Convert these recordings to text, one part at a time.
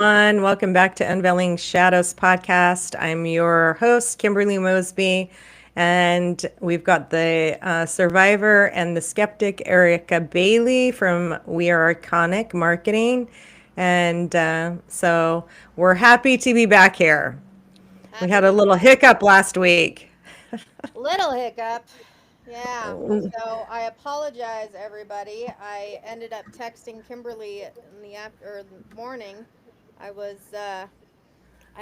everyone. Welcome back to Unveiling Shadows podcast. I'm your host, Kimberly Mosby, and we've got the survivor and the skeptic, Erica Bailey from We Are Iconic Marketing. And so we're happy to be back here. We Happy had to a be little back. hiccup last week. Little hiccup. Yeah. So I apologize, everybody. I ended up texting Kimberly in the after or the morning. I was I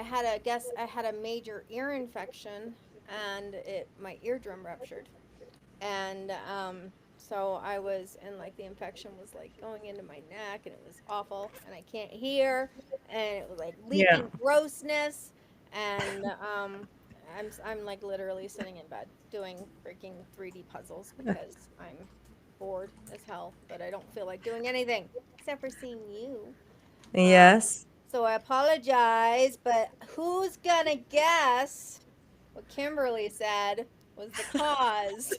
had a guess I had a major ear infection and it my eardrum ruptured. And so I was and like the infection was like going into my neck and it was awful and I can't hear and it was like Yeah. leaking grossness and I'm like literally sitting in bed doing freaking 3D puzzles because I'm bored as hell, but I don't feel like doing anything except for seeing you. Yes. So I apologize, but who's gonna guess what Kimberly said was the cause?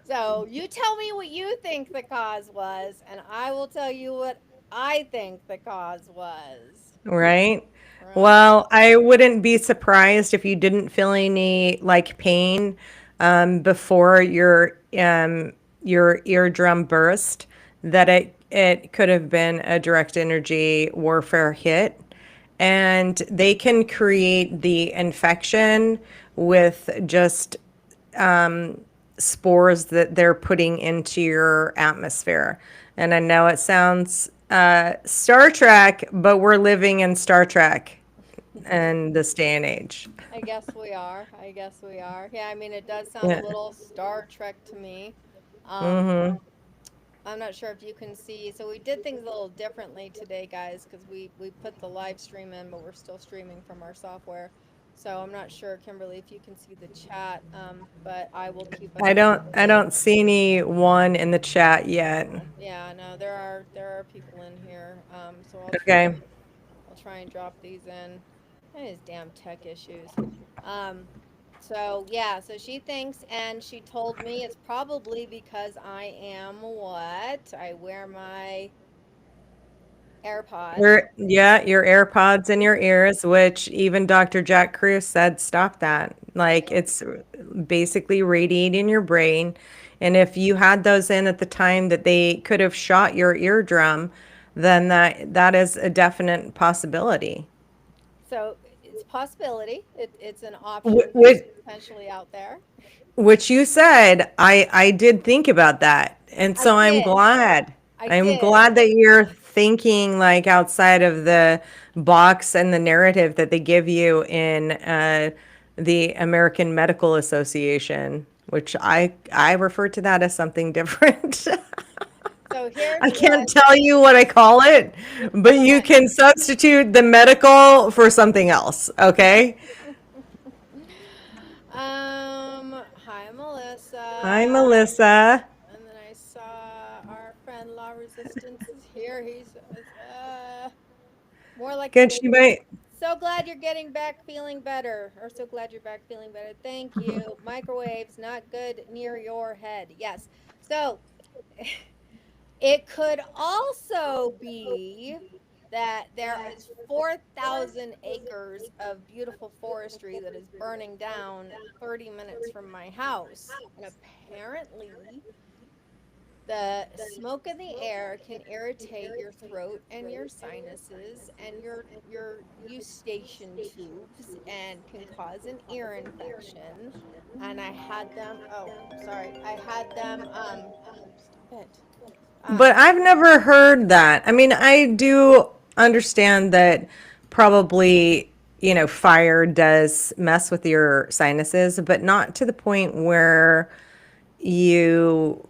So you tell me what you think the cause was, and I will tell you what I think the cause was. Right. Right? Well, I wouldn't be surprised if you didn't feel any like pain before your eardrum burst. That it could have been a direct energy warfare hit, and they can create the infection with just spores that they're putting into your atmosphere. And I know it sounds Star Trek, but we're living in Star Trek in this day and age. I guess we are. I guess we are. Yeah, I mean, it does sound a Yeah. little Star Trek to me. Um, Mm-hmm. I'm not sure if you can see. So we did things a little differently today, guys, because we put the live stream in, but we're still streaming from our software. So I'm not sure, Kimberly, if you can see the chat, but I will keep us I up don't to I date. don't see anyone in the chat yet. Yeah, no, there are people in here. So Okay. I'll try and drop these in. These damn tech issues. Um, so yeah, so she thinks, and she told me it's probably because I am what? I wear my AirPods. Your AirPods in your ears, which even Dr. Jack Kruse said stop that. Like Yeah. it's basically radiating your brain. And if you had those in at the time that they could have shot your eardrum, then that is a definite possibility. So it's a possibility. It's an option Which that's potentially out there. which you said, I did think about that. And I so I'm did. glad. I I'm did. glad that you're thinking like outside of the box and the narrative that they give you in the American Medical Association, which I refer to that as something different. So here's I what. can't tell you what I call it, but you Okay. can substitute the medical for something else, okay? Hi Melissa. Hi, Melissa. And then I saw our friend Law Resistance is here. He's more like Good. She might. so glad you're getting back feeling better, or so glad you're back feeling better. Thank you. Microwaves not good near your head. Yes. So it could also be that there is 4,000 acres of beautiful forestry that is burning down 30 minutes from my house. And apparently, the smoke in the air can irritate your throat and your sinuses and your eustachian tubes and can cause an ear infection. And I had them. Oh, sorry. I had them. Stop it. But Um, I've never heard that. I mean, I do understand that probably, fire does mess with your sinuses, but not to the point where you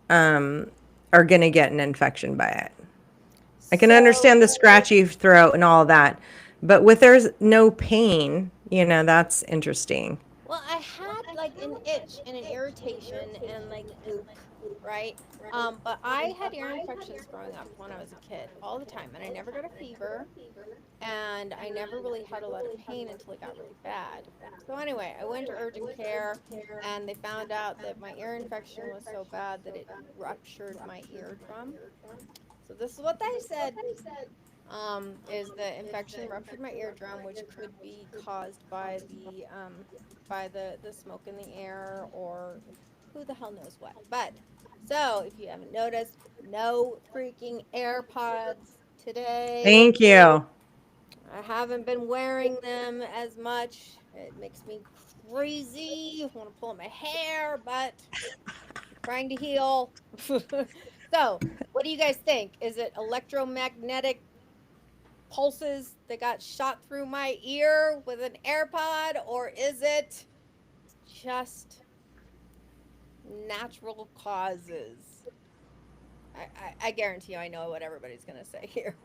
are going to get an infection by it. I can so understand the scratchy throat and all that, but with there's no pain, that's interesting. Well, I had like an itch and an irritation and like goop, right? But I had ear infections growing up when I was a kid all the time, and I never got a fever, and I never really had a lot of pain until it got really bad. So anyway, I went to urgent care, and they found out that my ear infection was so bad that it ruptured my eardrum. So this is what they said. is the infection ruptured my eardrum, which could be caused by the smoke in the air, or who the hell knows what. But so if you haven't noticed, no freaking AirPods today. Thank you. I haven't been wearing them as much. It makes me crazy. I want to pull my hair, but I'm trying to heal. So, what do you guys think? Is it electromagnetic pulses that got shot through my ear with an AirPod, or is it just natural causes? I guarantee you I know what everybody's going to say here.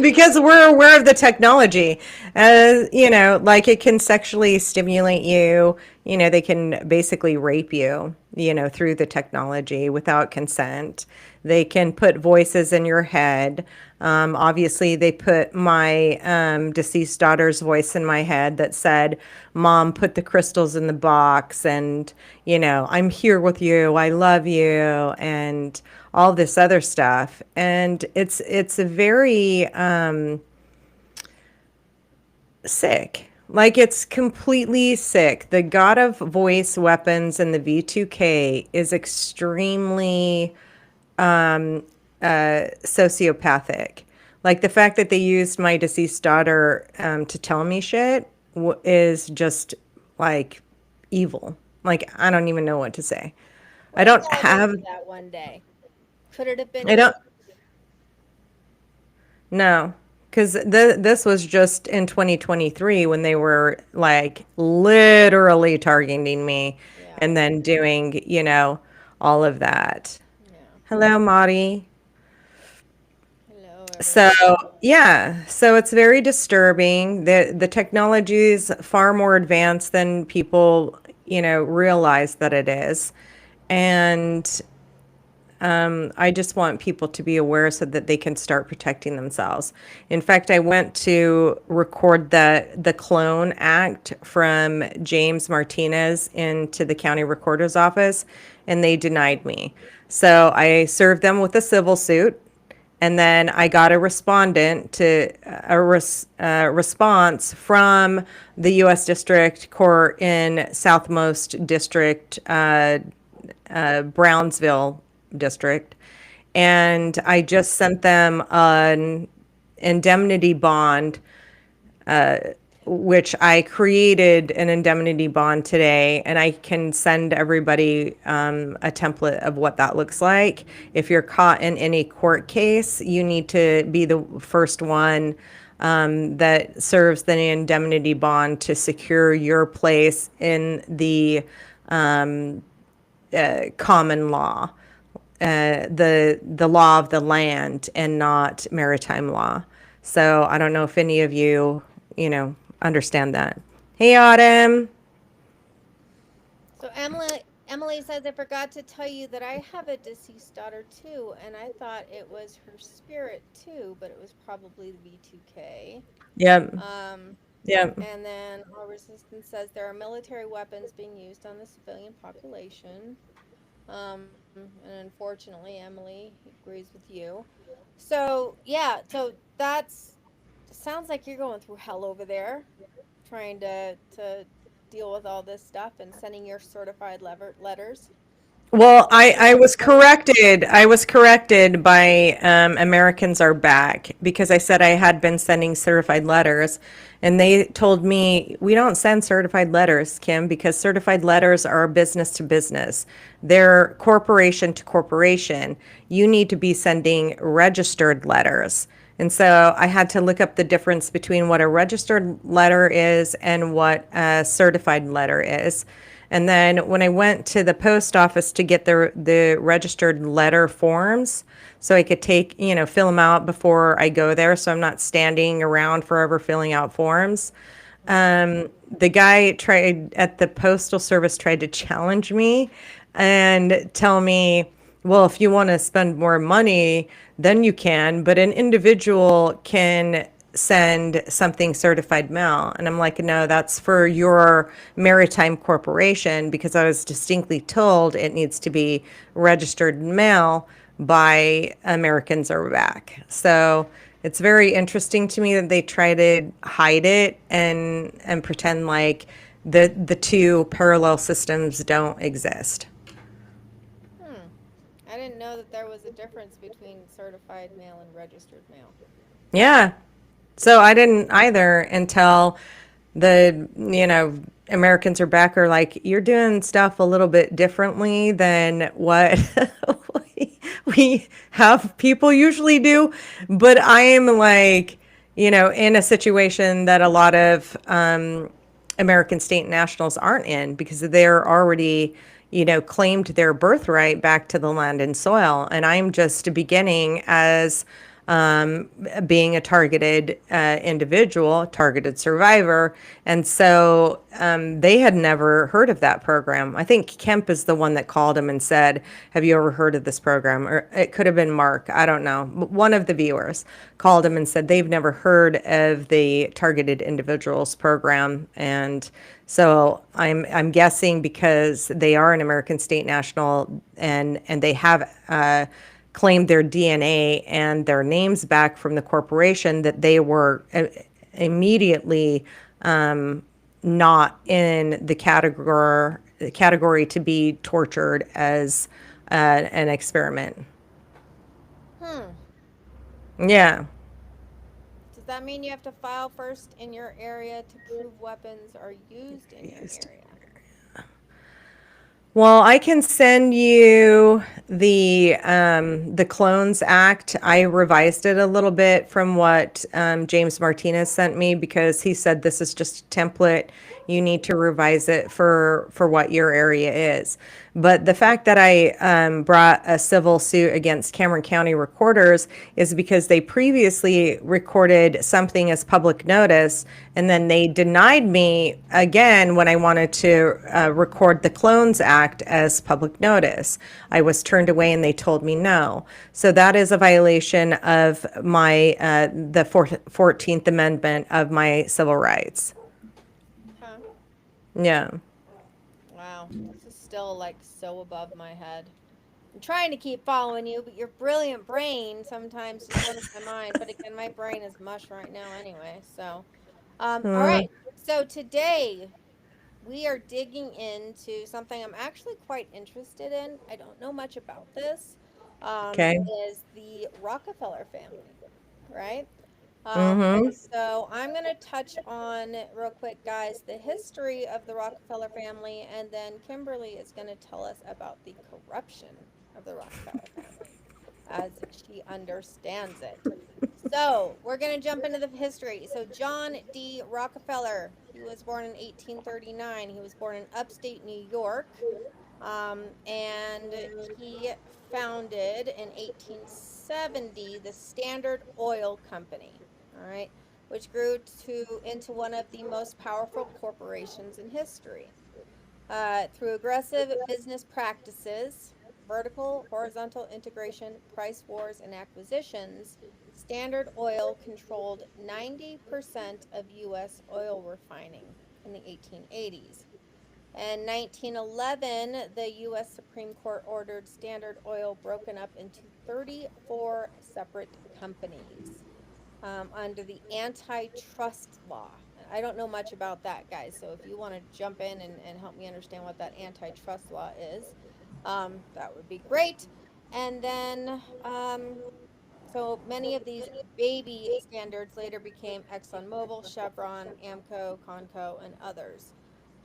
Because we're aware of the technology. Like it can sexually stimulate you. They can basically rape you, through the technology without consent. They can put voices in your head. Obviously, they put my deceased daughter's voice in my head that said, "Mom, put the crystals in the box," and, "I'm here with you. I love you," and all this other stuff. And it's a very sick. Like, it's completely sick. The God of voice weapons and the V2K is extremely sociopathic. Like, the fact that they used my deceased daughter to tell me shit is just like evil. Like, I don't even know what to say. I What if don't y'all have, needed that one day? Could it have been I you? don't, no, because this was just in 2023 when they were like literally targeting me Yeah, and then doing, all of that. yeah. Hello, Marty. Hello, So everyone. yeah, so it's very disturbing. The technology is far more advanced than people, realize that it is. And I just want people to be aware so that they can start protecting themselves. In fact, I went to record the Clone Act from James Martinez into the county recorder's office, and they denied me. So I served them with a civil suit, and then I got a respondent to response from the U.S. District Court in Southmost District, Brownsville district, and I just sent them an indemnity bond, which I created an indemnity bond today, and I can send everybody a template of what that looks like. If you're caught in any court case, you need to be the first one that serves the indemnity bond to secure your place in the common law, the law of the land, and not maritime law. So I don't know if any of you, understand that. Hey, Autumn. So Emily says, I forgot to tell you that I have a deceased daughter too, and I thought it was her spirit too, but it was probably the V2K. Yep. Um, Yep. and then All Resistance says there are military weapons being used on the civilian population. And unfortunately, Emily agrees with you. So yeah, so that's sounds like you're going through hell over there, trying to deal with all this stuff and sending your certified letters. Well, That's I was corrected. I was corrected by Americans Are Back because I said I had been sending certified letters, and they told me we don't send certified letters, Kim, because certified letters are business to business. They're corporation to corporation. You need to be sending registered letters. And so I had to look up the difference between what a registered letter is and what a certified letter is. And then when I went to the post office to get the registered letter forms, so I could take, fill them out before I go there, so I'm not standing around forever filling out forms. The guy tried at the postal service tried to challenge me and tell me, well, if you want to spend more money, then you can, but an individual can send something certified mail. And I'm like, no, that's for your maritime corporation, because I was distinctly told it needs to be registered mail by Americans are back. So it's very interesting to me that they try to hide it and pretend like the two parallel systems don't exist. Hmm. I didn't know that there was a difference between certified mail and registered mail. Yeah. So I didn't either until Americans are back are like, you're doing stuff a little bit differently than what we have people usually do. But I am like, in a situation that a lot of American state nationals aren't in because they're already, claimed their birthright back to the land and soil. And I'm just beginning as being a targeted individual, targeted survivor. And so they had never heard of that program. I think Kemp is the one that called him and said, have you ever heard of this program? Or it could have been Mark. I don't know. One of the viewers called him and said they've never heard of the targeted individuals program. And so I'm guessing because they are an American state national and they have claimed their DNA and their names back from the corporation that they were immediately not in the category to be tortured as an experiment. Hmm. Yeah. Does that mean you have to file first in your area to prove weapons are used in your area? Well, I can send you the Clones Act. I revised it a little bit from what James Martinez sent me because he said this is just a template. You need to revise it for what your area is. But the fact that I brought a civil suit against Cameron County recorders is because they previously recorded something as public notice, and then they denied me again when I wanted to record the Clones Act as public notice. I was turned away, and they told me no. So that is a violation of my the 14th Amendment of my civil rights. Huh. Yeah. Wow. This is still like so above my head. I'm trying to keep following you, but your brilliant brain sometimes just blows my mind. But again, my brain is mush right now anyway. So, all right. So today we are digging into something I'm actually quite interested in. I don't know much about this. Okay. Is the Rockefeller family, right? Mm-hmm. So I'm going to touch on real quick, guys, the history of the Rockefeller family, and then Kimberly is going to tell us about the corruption of the Rockefeller family as she understands it. So we're going to jump into the history. So John D. Rockefeller, he was born in 1839. He was born in upstate New York, and he founded in 1870 the Standard Oil Company. All right, which grew to into one of the most powerful corporations in history. Through aggressive business practices, vertical, horizontal integration, price wars, and acquisitions, Standard Oil controlled 90% of U.S. oil refining in the 1880s. In 1911, the U.S. Supreme Court ordered Standard Oil broken up into 34 separate companies under the antitrust law. I don't know much about that, guys. So if you want to jump in and help me understand what that antitrust law is, that would be great. And then, so many of these baby standards later became ExxonMobil, Chevron, Amco, Conco, and others.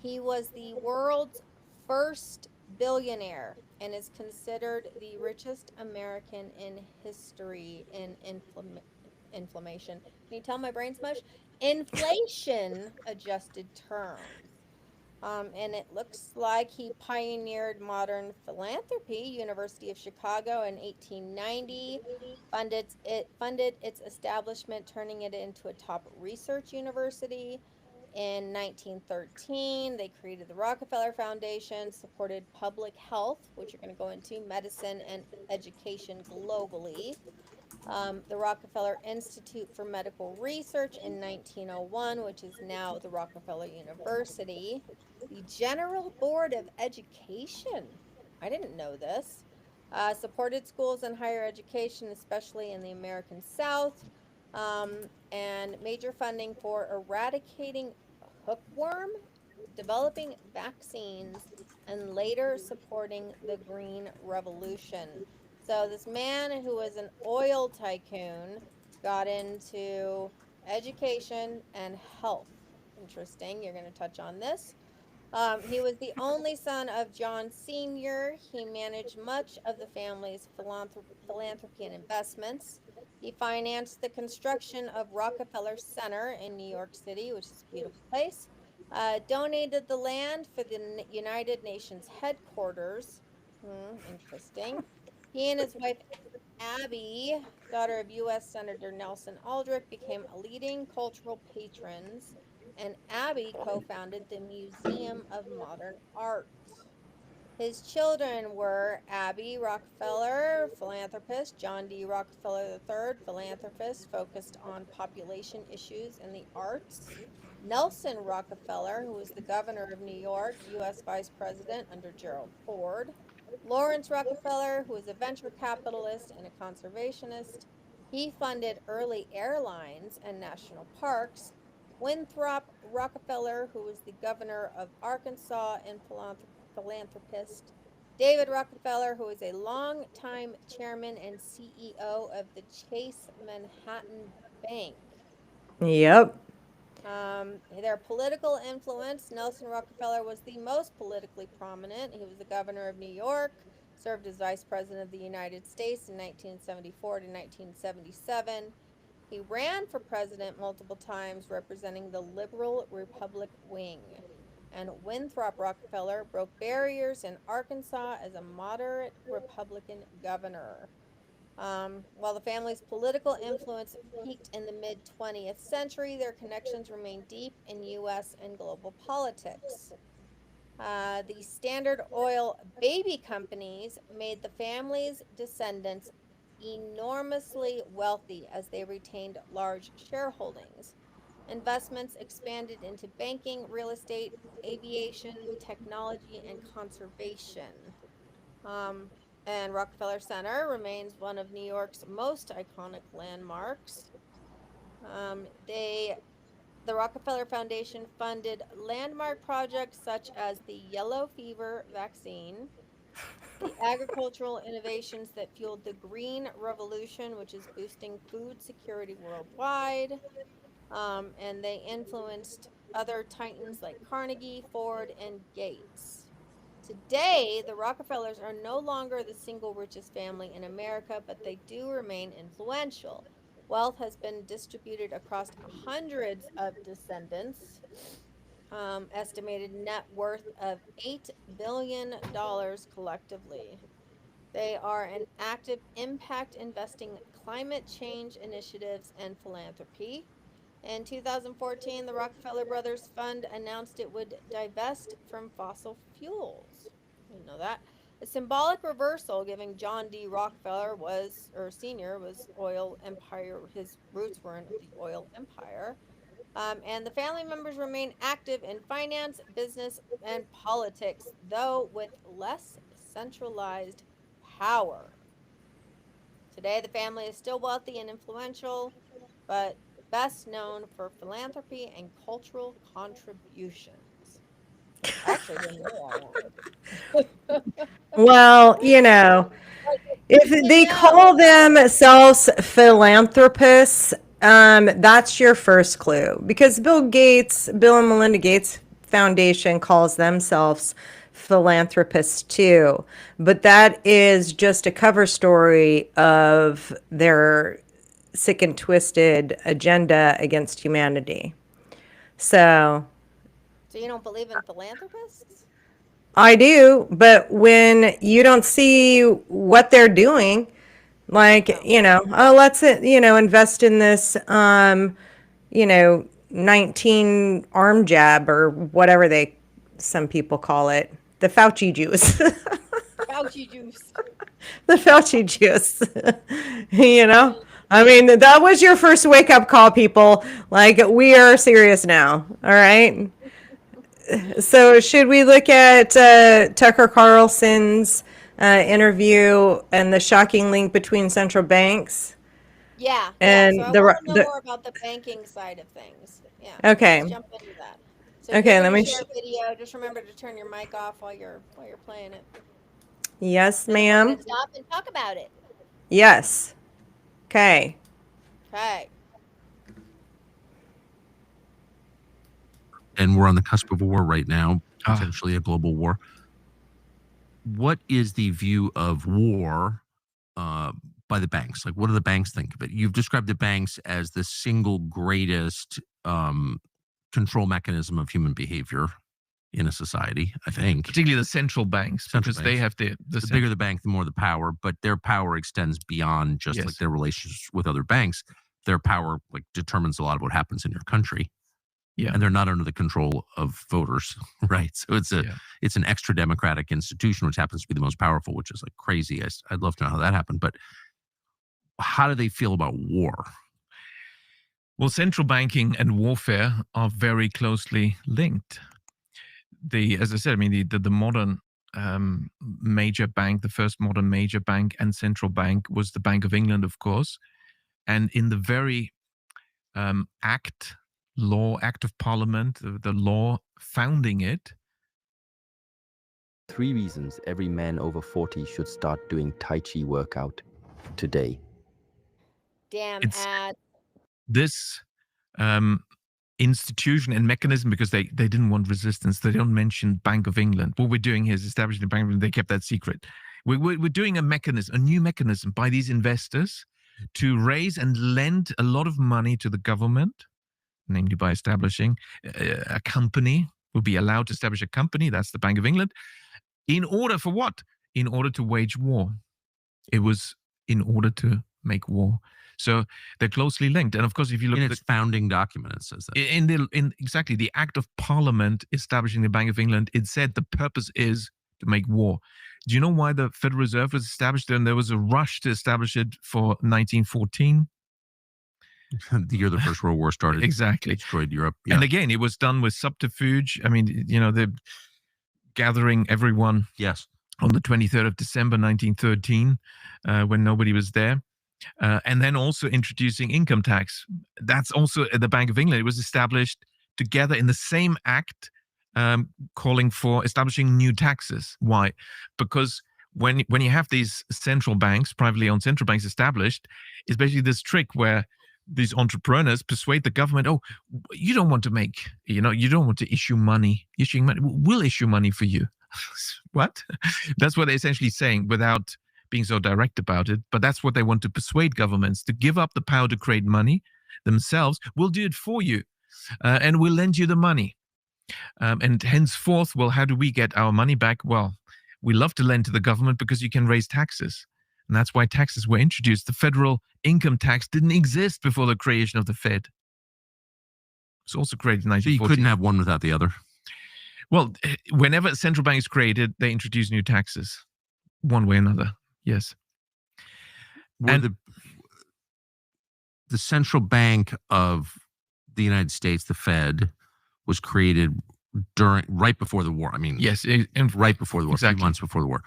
He was the world's first billionaire and is considered the richest American in history in inflammation. Can you tell my brain's mush? Inflation adjusted terms. And it looks like he pioneered modern philanthropy. University of Chicago in 1890 funded its establishment, turning it into a top research university. In 1913, they created the Rockefeller Foundation, supported public health, which you're going to go into, medicine and education globally. The Rockefeller Institute for Medical Research in 1901, which is now the Rockefeller University. The General Board of Education. I didn't know this. Supported schools and higher education, especially in the American South, and major funding for eradicating hookworm, developing vaccines, and later supporting the Green Revolution. So, this man who was an oil tycoon got into education and health. Interesting. You're going to touch on this. He was the only son of John Sr. He managed much of the family's philanthropy and investments. He financed the construction of Rockefeller Center in New York City, which is a beautiful place. Donated the land for the United Nations headquarters. Interesting. He and his wife Abby, daughter of U.S. Senator Nelson Aldrich, became leading cultural patrons, and Abby co founded the Museum of Modern Art. His children were Abby Rockefeller, philanthropist, John D. Rockefeller III, philanthropist focused on population issues and the arts, Nelson Rockefeller, who was the governor of New York, U.S. vice president under Gerald Ford, Lawrence Rockefeller, who was a venture capitalist and a conservationist. He funded early airlines and national parks. Winthrop Rockefeller, who was the governor of Arkansas and philanthropist. David Rockefeller, who is a longtime chairman and CEO of the Chase Manhattan Bank. Yep. Their political influence, Nelson Rockefeller was the most politically prominent. He was the governor of New York, served as vice president of the United States in 1974 to 1977. He ran for president multiple times, representing the liberal Republic wing. And Winthrop Rockefeller broke barriers in Arkansas as a moderate Republican governor. While the family's political influence peaked in the mid 20th century, their connections remained deep in U.S. and global politics. The Standard Oil baby companies made the family's descendants enormously wealthy as they retained large shareholdings. Investments expanded into banking, real estate, aviation, technology, and conservation. Um, and Rockefeller Center remains one of New York's most iconic landmarks. The Rockefeller Foundation funded landmark projects such as the yellow fever vaccine, the agricultural innovations that fueled the Green Revolution, which is boosting food security worldwide, and they influenced other titans like Carnegie, Ford, and Gates. Today, the Rockefellers are no longer the single richest family in America, but they do remain influential. Wealth has been distributed across hundreds of descendants, estimated net worth of $8 billion collectively. They are an active impact investing climate change initiatives and philanthropy. In 2014, the Rockefeller Brothers Fund announced it would divest from fossil fuels. Didn't know that. A symbolic reversal, given John D. Rockefeller was, or Sr., was oil empire. His roots were in the oil empire. And the family members remain active in finance, business, and politics, though with less centralized power. Today, the family is still wealthy and influential, but best known for philanthropy and cultural contributions. I actually didn't know all that. Well, if To they call know. themselves philanthropists, that's your first clue. Because Bill and Melinda Gates Foundation calls themselves philanthropists too. But that is just a cover story of their sick and twisted agenda against humanity. So So you don't believe in philanthropists? I do, but when you don't see what they're doing, like, Oh, oh, let's, invest in this, 19 arm jab or whatever some people call it, the Fauci juice, Fauci juice. the Fauci juice, I mean, that was your first wake up call, people. Like, we are serious now. All right. So should we look at Tucker Carlson's interview and the shocking link between central banks. Yeah, And so I want to know more about the banking side of things. Yeah. Okay. Let's jump into that. So Okay, you're let going me to share video. Just remember to turn your mic off while you're playing it. Yes, And then we're going ma'am. to stop and talk about it. Yes. Okay. Okay. And we're on the cusp of a war right now, potentially a global war. What is the view of war by the banks? Like, what do the banks think of it? You've described the banks as the single greatest control mechanism of human behavior in a society, I think. Particularly the central banks, because they have the bigger the bank, the more the power, but their power extends beyond just like their relationships with other banks. Their power like determines a lot of what happens in your country. Yeah. And they're not under the control of voters, right? So it's an extra democratic institution, which happens to be the most powerful, which is like crazy. I'd love to know how that happened, but how do they feel about war? Well, central banking and warfare are very closely linked. As I said, I mean, the modern major bank, the first modern major bank and central bank was the Bank of England, of course. And in the very act of parliament, the law founding it. 3 reasons every man over 40 should start doing Tai Chi workout today. Damn ad. This institution and mechanism, because they didn't want resistance. They don't mention Bank of England. What we're doing here is establishing the Bank of England. They kept that secret. We're doing a new mechanism by these investors to raise and lend a lot of money to the government, namely by establishing a company. Will be allowed to establish a company, that's the Bank of England, in order for what? In order to wage war. It was in order to make war. So they're closely linked. And of course, if you look at its founding document, it says that. In exactly the Act of Parliament establishing the Bank of England, it said the purpose is to make war. Do you know why the Federal Reserve was established? And there was a rush to establish it for 1914. The year the First World War started. Exactly. Destroyed Europe. Yeah. And again, it was done with subterfuge. I mean, they're gathering everyone on the 23rd of December, 1913, when nobody was there. And then also introducing income tax. That's also at the Bank of England. It was established together in the same act, calling for establishing new taxes. Why? Because when you have these central banks, privately owned central banks established, it's basically this trick where these entrepreneurs persuade the government, oh, you don't want to issue money. Issuing money, we'll issue money for you. What? That's what they're essentially saying without being so direct about it. But that's what they want to persuade governments to give up the power to create money themselves. We'll do it for you, and we'll lend you the money. And henceforth, well, how do we get our money back? Well, we love to lend to the government because you can raise taxes. And that's why taxes were introduced. The federal income tax didn't exist before the creation of the Fed. It's also created in 1940. So you couldn't have one without the other? Well, whenever a central bank is created, they introduce new taxes, one way or another. Yes. And the central bank of the United States, the Fed, was created right before the war. I mean, yes, right before the war, exactly. A few months before the war.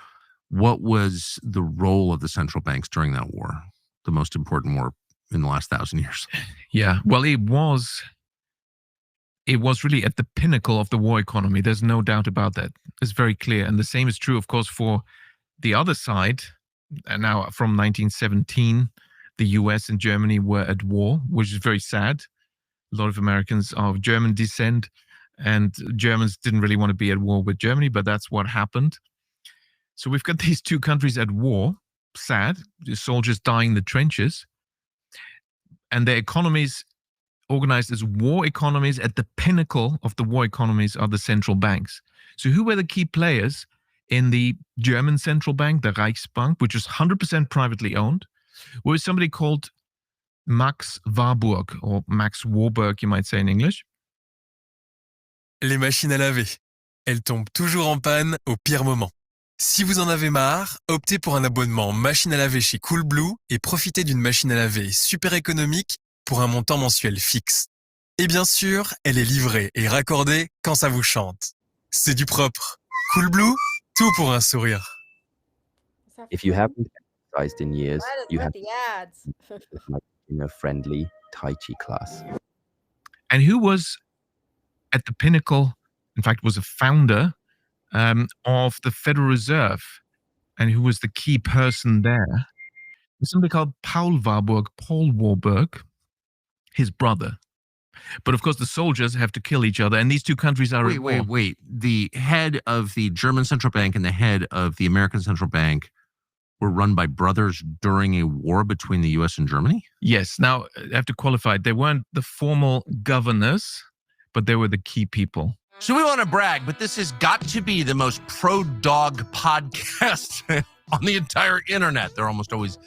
What was the role of the central banks during that war, the most important war in the last 1,000 years? Yeah, well, it was really at the pinnacle of the war economy. There's no doubt about that. It's very clear. And the same is true, of course, for the other side. And now from 1917, the US and Germany were at war, which is very sad. A lot of Americans are of German descent, and Germans didn't really want to be at war with Germany, but that's what happened. So we've got these two countries at war, sad, the soldiers dying in the trenches, and their economies organized as war economies. At the pinnacle of the war economies are the central banks. So who were the key players in the German central bank, the Reichsbank, which was 100% privately owned? Well, was somebody called Max Warburg, or Max Warburg, you might say in English. Les machines à laver. Elles tombent toujours en panne au pire moment. Si vous en avez marre, optez pour un abonnement machine à laver chez Coolblue et profitez d'une machine à laver super économique pour un montant mensuel fixe. Et bien sûr, elle est livrée et raccordée quand ça vous chante. C'est du propre. Coolblue, tout pour un sourire. If you haven't exercised in years, you have the ads. my beginner-friendly Tai Chi class. And who was at the pinnacle, in fact, was a founder of the Federal Reserve, and who was the key person there? There's somebody called Paul Warburg, his brother. But of course, the soldiers have to kill each other, and these two countries are at war. Wait. The head of the German central bank and the head of the American central bank were run by brothers during a war between the U.S. and Germany? Yes. Now, I have to qualify. They weren't the formal governors, but they were the key people. So we want to brag, but this has got to be the most pro-dog podcast on the entire internet. They're almost always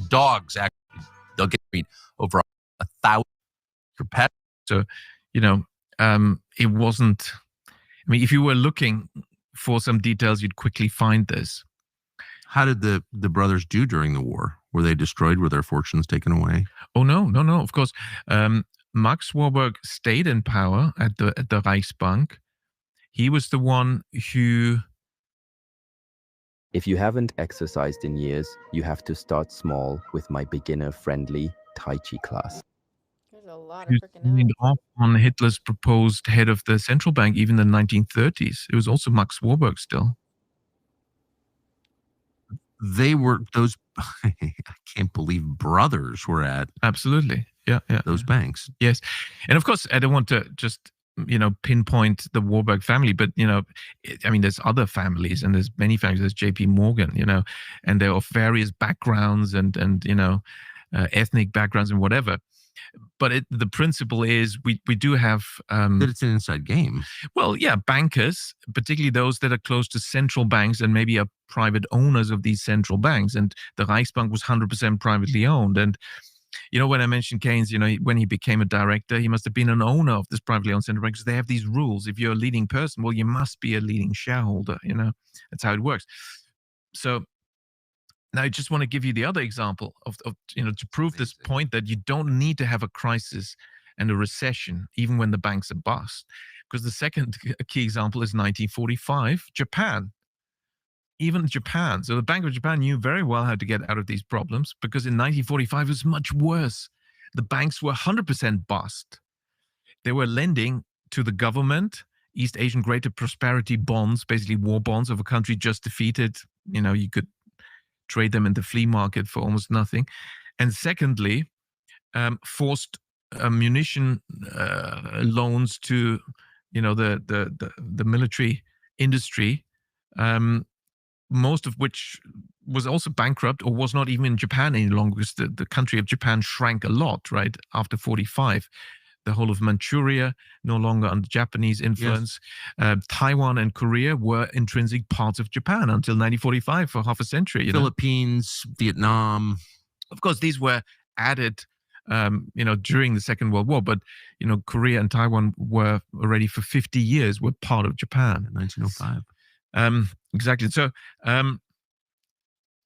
dogs. Actually, they'll get beat over 1,000 per pet. So, it wasn't. I mean, if you were looking for some details, you'd quickly find this. How did the brothers do during the war? Were they destroyed? Were their fortunes taken away? Oh no! Of course, Max Warburg stayed in power at the Reichsbank. He was the one who. If you haven't exercised in years, you have to start small with my beginner-friendly Tai Chi class. There's a lot of freaking off on Hitler's proposed head of the central bank, even in the 1930s. It was also Max Warburg still. They were those. I can't believe brothers were at absolutely those banks. Yes, and of course I don't want to just pinpoint the Warburg family, but I mean there's other families, and there's many families. There's J.P. Morgan, and they're of various backgrounds and ethnic backgrounds and whatever. But the principle is we do have that it's an inside game. Well, yeah, bankers, particularly those that are close to central banks and maybe are private owners of these central banks. And the Reichsbank was 100% privately owned. And when I mentioned Keynes, when he became a director, he must have been an owner of this privately owned central bank, because they have these rules. If you're a leading person, well, you must be a leading shareholder. That's how it works. So now I just want to give you the other example of to prove this point that you don't need to have a crisis and a recession even when the banks are bust. Because the second key example is 1945, Japan. Even Japan. So the Bank of Japan knew very well how to get out of these problems, because in 1945 it was much worse. The banks were 100% bust. They were lending to the government East Asian Greater Prosperity bonds, basically war bonds of a country just defeated. You could trade them in the flea market for almost nothing. And secondly, forced munition loans to the military industry, most of which was also bankrupt or was not even in Japan any longer, because the country of Japan shrank a lot right after 45. The whole of Manchuria no longer under Japanese influence. Yes. Taiwan and Korea were intrinsic parts of Japan until 1945, for half a century. Philippines, Vietnam. Of course, these were added, during the Second World War. But Korea and Taiwan were already for 50 years were part of Japan. 1905. Exactly.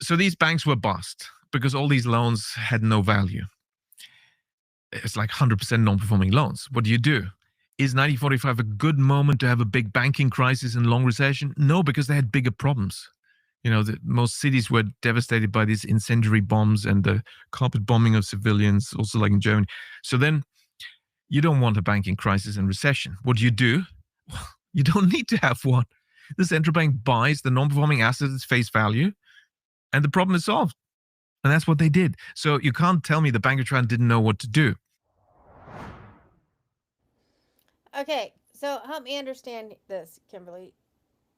So these banks were bust because all these loans had no value. It's like 100% non-performing loans. What do you do? Is 1945 a good moment to have a big banking crisis and long recession? No, because they had bigger problems. Most cities were devastated by these incendiary bombs and the carpet bombing of civilians, also like in Germany. So then you don't want a banking crisis and recession. What do? You don't need to have one. The central bank buys the non-performing assets at face value, and the problem is solved. And that's what they did. So you can't tell me the Bank of Japan didn't know what to do. Okay, so help me understand this, Kimberly.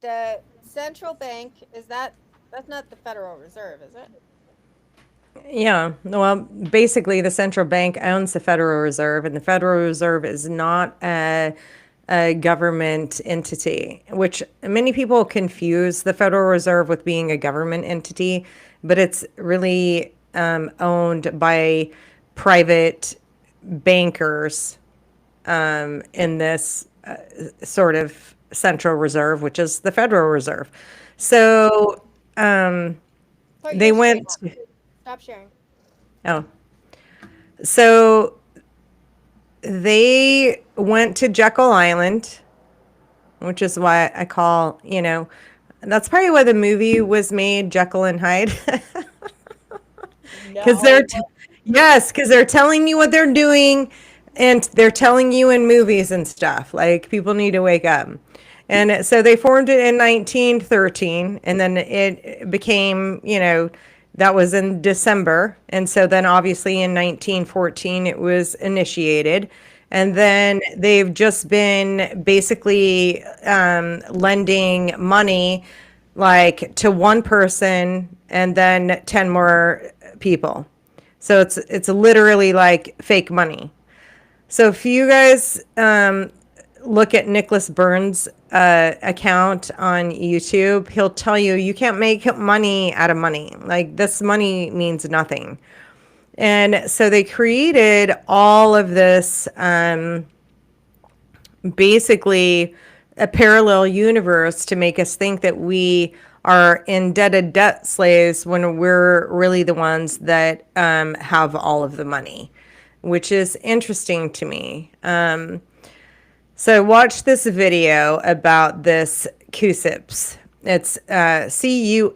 The central bank, that's not the Federal Reserve, is it? Yeah, well, basically the central bank owns the Federal Reserve, and the Federal Reserve is not a government entity, which many people confuse the Federal Reserve with being a government entity, but it's really owned by private bankers in this sort of central reserve, which is the Federal Reserve. So they went. Stop sharing. Oh. So they went to Jekyll Island, which is why I call, That's probably why the movie was made, Jekyll and Hyde. Because No. yes, because they're telling you what they're doing, and they're telling you in movies and stuff. Like, people need to wake up. And so they formed it in 1913, and then it became, that was in December. And so then obviously in 1914 it was initiated. And then they've just been basically lending money like to one person and then 10 more people. So it's literally like fake money. So if you guys look at Nicholas Burns' account on YouTube, he'll tell you you can't make money out of money. Like, this money means nothing. And so they created all of this, basically a parallel universe to make us think that we are indebted debt slaves when we're really the ones that have all of the money, which is interesting to me. So watch this video about this CUSIPs. It's CUSIP,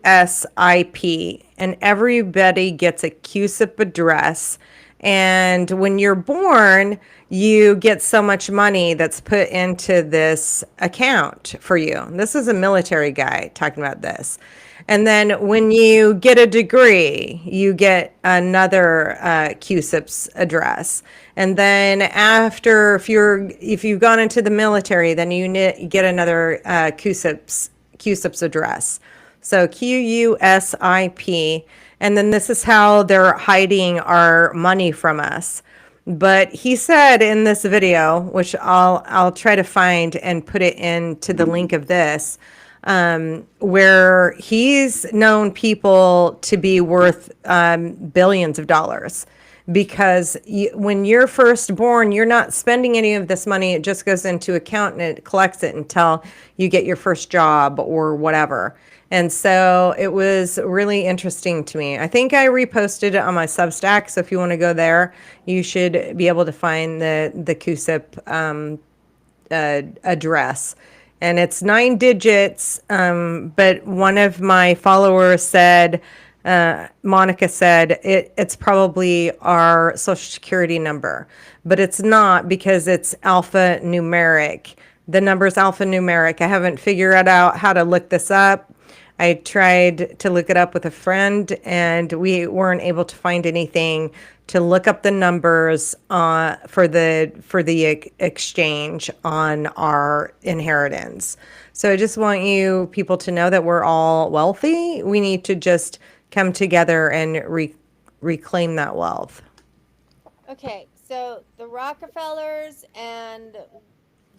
and everybody gets a CUSIP address. And when you're born, you get so much money that's put into this account for you. This is a military guy talking about this. And then when you get a degree, you get another CUSIP's address. And then after, if you've gone into the military, then you get another CUSIP's address. So QUSIP. And then this is how they're hiding our money from us. But he said in this video, which I'll try to find and put it into the link of this, where he's known people to be worth billions of dollars, because when you're first born, you're not spending any of this money. It just goes into account and it collects it until you get your first job or whatever. And so it was really interesting to me. I think I reposted it on my Substack. So if you want to go there, you should be able to find the CUSIP address. And it's 9 digits. But one of my followers said, Monica said, it's probably our social security number. But it's not, because it's alphanumeric. The number's alphanumeric. I haven't figured out how to look this up. I tried to look it up with a friend, and we weren't able to find anything to look up the numbers for the exchange on our inheritance. So I just want you people to know that we're all wealthy. We need to just come together and reclaim that wealth. Okay, so the Rockefellers, and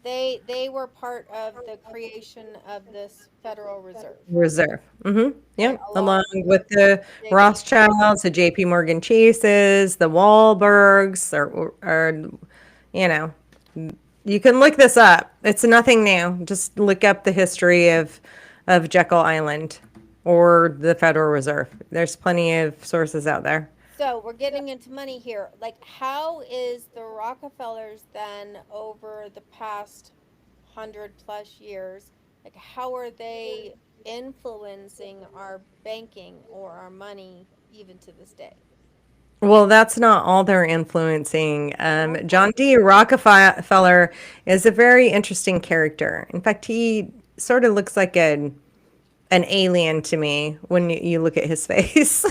they were part of the creation of this Federal Reserve. Mm-hmm. Yeah, Right, along with the Rothschilds, the JP Morgan Chases, the Warburgs, or you can look this up. It's nothing new. Just look up the history of Jekyll Island or the Federal Reserve. There's plenty of sources out there. So we're getting into money here. Like, how is the Rockefellers then, over the past 100+ years, like, how are they influencing our banking or our money even to this day? Well, that's not all they're influencing. John D. Rockefeller is a very interesting character. In fact, he sort of looks like an alien to me when you look at his face.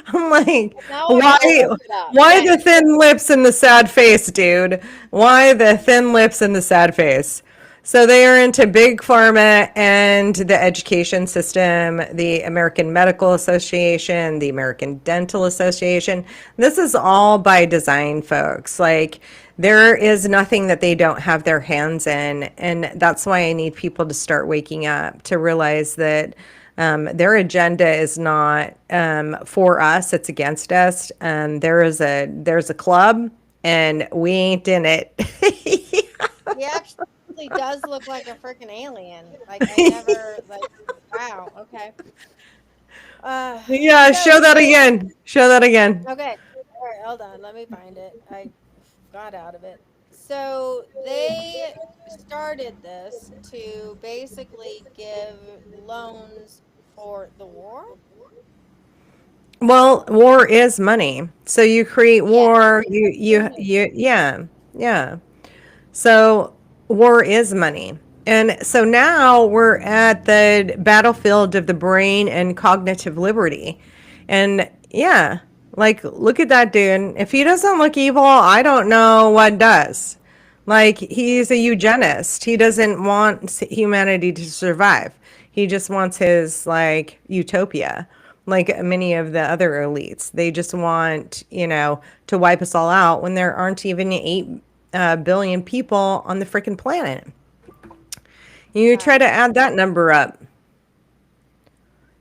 I'm like, why the thin lips and the sad face, dude? Why the thin lips and the sad face? So they are into big pharma and the education system, the American Medical Association, the American Dental Association. This is all by design, folks. Like, there is nothing that they don't have their hands in. And that's why I need people to start waking up, to realize that their agenda is not for us, it's against us. There's a club, and we ain't in it. He actually does look like a freaking alien. Like, I never, like, wow, okay. Yeah, show that again. Show that again. Okay, all right, hold on, let me find it. I got out of it. So they started this to basically give loans for the war. Well, war is money. So you create war, yeah, yeah. So war is money. And so now we're at the battlefield of the brain and cognitive liberty. And yeah, like look at that dude. If he doesn't look evil, I don't know what does. Like he's a eugenist. He doesn't want humanity to survive. He just wants his like utopia. Like many of the other elites, they just want, to wipe us all out when there aren't even 8 billion people on the freaking planet. You try to add that number up.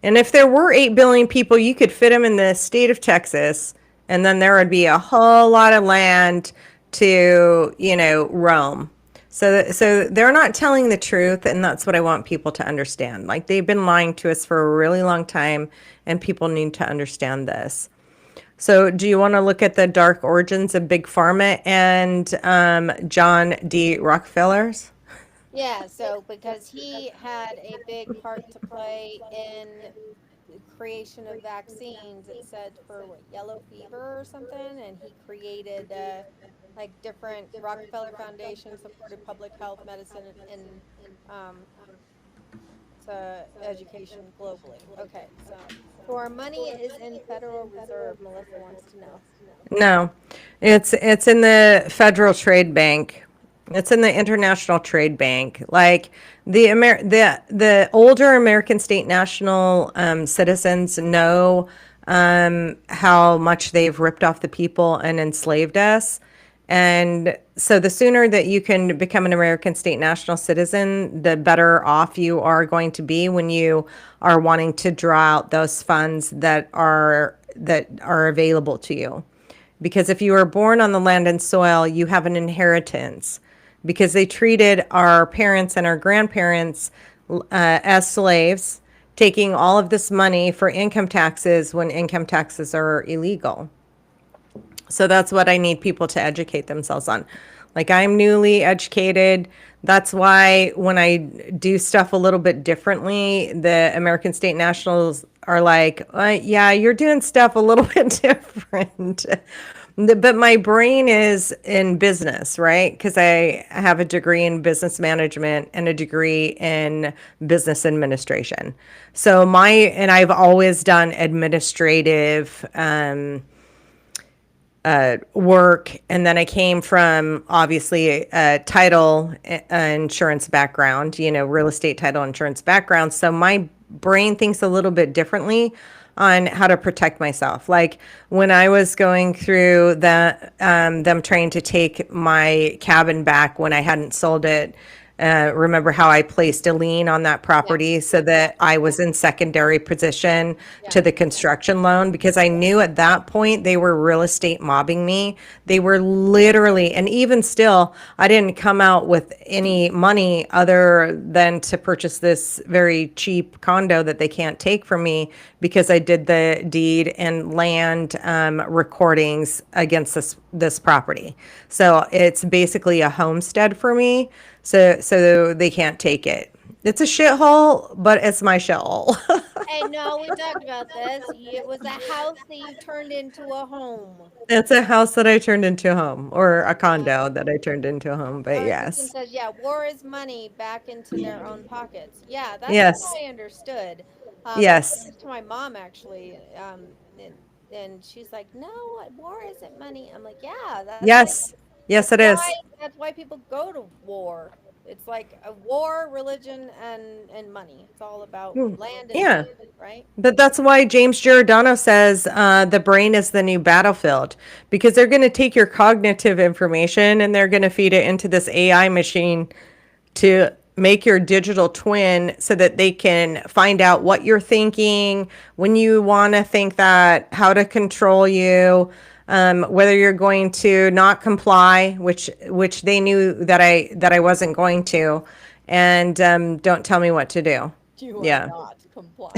And if there were 8 billion people, you could fit them in the state of Texas, and then there would be a whole lot of land to, roam. So they're not telling the truth, and that's what I want people to understand. Like they've been lying to us for a really long time, and people need to understand this. So do you want to look at the dark origins of Big Pharma and John D. Rockefeller's? Yeah, so because he had a big part to play in the creation of vaccines, it said for what, yellow fever or something, and he created like different Rockefeller Foundation supported public health, medicine, and education globally. Okay, so our money is in Federal Reserve. Melissa wants to know. No, it's in the Federal Trade Bank. It's in the International Trade Bank. Like the older American state national citizens know how much they've ripped off the people and enslaved us. And so the sooner that you can become an American state national citizen, the better off you are going to be when you are wanting to draw out those funds that are available to you. Because if you were born on the land and soil, you have an inheritance. Because they treated our parents and our grandparents as slaves, taking all of this money for income taxes when income taxes are illegal. So that's what I need people to educate themselves on. Like I'm newly educated. That's why when I do stuff a little bit differently, the American State Nationals are like, yeah, you're doing stuff a little bit different. But my brain is in business, right? Because I have a degree in business management and a degree in business administration. So I've always done administrative work. And then I came from obviously a title insurance background, real estate title insurance background. So my brain thinks a little bit differently on how to protect myself. Like when I was going through them trying to take my cabin back when I hadn't sold it, remember how I placed a lien on that property so that I was in secondary position to the construction loan, because I knew at that point they were real estate mobbing me. They were literally, and even still, I didn't come out with any money other than to purchase this very cheap condo that they can't take from me because I did the deed and land recordings against this property. So it's basically a homestead for me. So they can't take it. It's a shithole, but it's my shithole. Hey, no, we talked about this. It was a house that you turned into a home. It's a house that I turned into a home, or a condo that I turned into a home. But yes. Says, yeah, war is money back into their own pockets. Yeah, that's what I understood. Yes. To my mom actually, and she's like, no, war isn't money. I'm like, yeah, that's yes, it is. That's why people go to war. It's like a war, religion, and money. It's all about land and money, right? But that's why James Giordano says the brain is the new battlefield, because they're going to take your cognitive information and they're going to feed it into this AI machine to make your digital twin so that they can find out what you're thinking, when you want to think that, how to control you. Whether you're going to not comply, which they knew that I wasn't going to, and don't tell me what to do. You are not comply.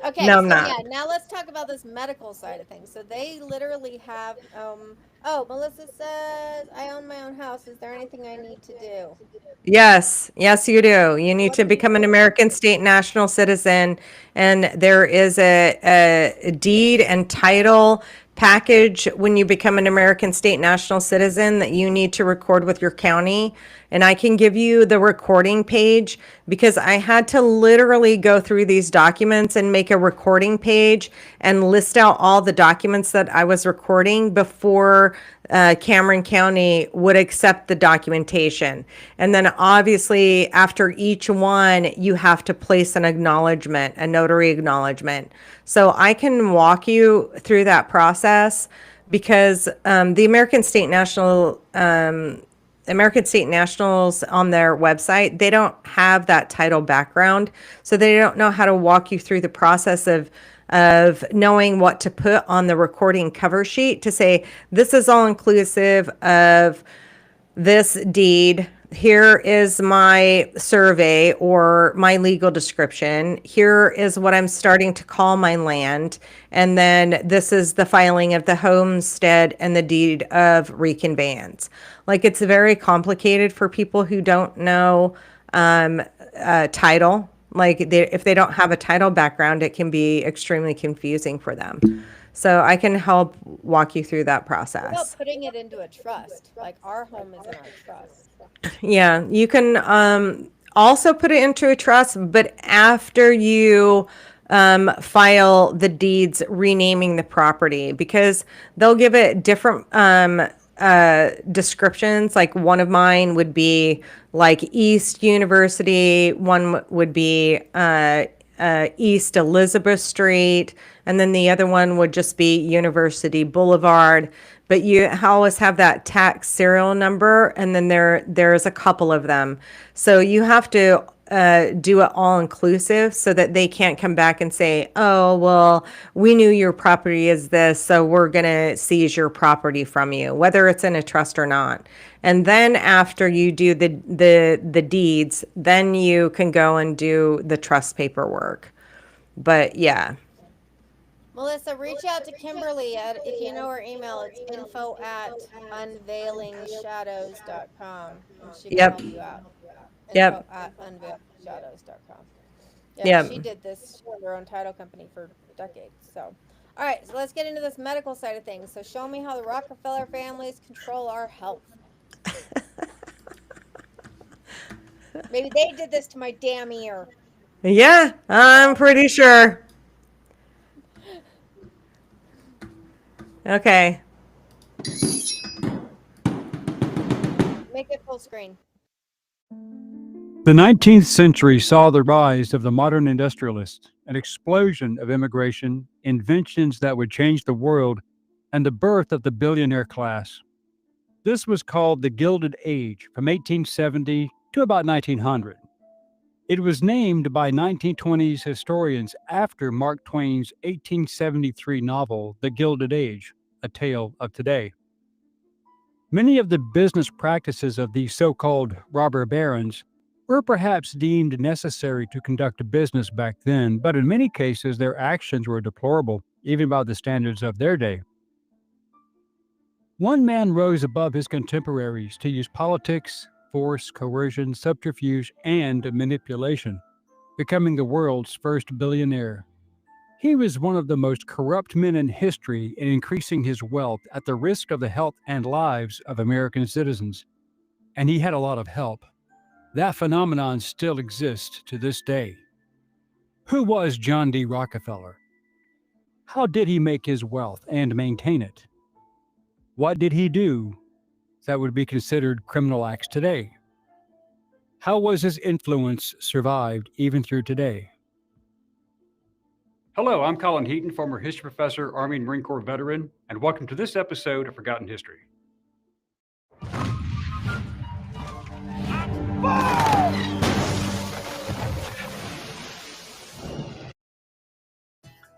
Okay, No, so I'm not. yeah, now let's talk about this medical side of things. So they literally have, oh, Melissa says, I own my own house. Is there anything I need to do? Yes, yes, you do. You need What to do you become an do? American state national citizen, and there is a deed and title package when you become an American state national citizen that you need to record with your county. And I can give you the recording page because I had to literally go through these documents and make a recording page and list out all the documents that I was recording before Cameron County would accept the documentation. And then obviously after each one, you have to place an acknowledgement, a notary acknowledgement. So I can walk you through that process because the American State Nationals on their website, they don't have that title background. So they don't know how to walk you through the process of knowing what to put on the recording cover sheet to say, this is all inclusive of this deed. Here is my survey or my legal description. Here is what I'm starting to call my land. And then this is the filing of the homestead and the deed of reconveyance. Like, it's very complicated for people who don't know title. Like, if they don't have a title background, it can be extremely confusing for them. So I can help walk you through that What about process. putting it into a trust? Like our home is in our trust. Yeah, you can also put it into a trust, but after you file the deeds renaming the property, because they'll give it different descriptions. Like, one of mine would be like East University, one would be East Elizabeth Street, and then the other one would just be University Boulevard. But you always have that tax serial number, and then there's a couple of them. So you have to do it all inclusive so that they can't come back and say, oh, well, we knew your property is this, so we're going to seize your property from you, whether it's in a trust or not. And then after you do the deeds, then you can go and do the trust paperwork. But yeah. Melissa, reach out to Kimberly if you know her email. It's info@unveilingshadows.com, and she can Yep. help you out. Yep. info@unveilingshadows.com. Yeah, Yep. she did this. She owned her own title company for decades. So, all right, so let's get into this medical side of things. So, show me how the Rockefeller families control our health. Maybe they did this to my damn ear. Yeah, I'm pretty sure. Okay. Make it full screen. The 19th century saw the rise of the modern industrialist, an explosion of immigration, inventions that would change the world, and the birth of the billionaire class. This was called the Gilded Age from 1870 to about 1900. It was named by 1920s historians after Mark Twain's 1873 novel, The Gilded Age, A Tale of Today. Many of the business practices of these so-called robber barons were perhaps deemed necessary to conduct a business back then, but in many cases their actions were deplorable, even by the standards of their day. One man rose above his contemporaries to use politics, force, coercion, subterfuge, and manipulation, becoming the world's first billionaire. He was one of the most corrupt men in history in increasing his wealth at the risk of the health and lives of American citizens. And he had a lot of help. That phenomenon still exists to this day. Who was John D. Rockefeller? How did he make his wealth and maintain it? What did he do that would be considered criminal acts today? How was his influence survived even through today? Hello, I'm Colin Heaton, former history professor, Army and Marine Corps veteran, and welcome to this episode of Forgotten History.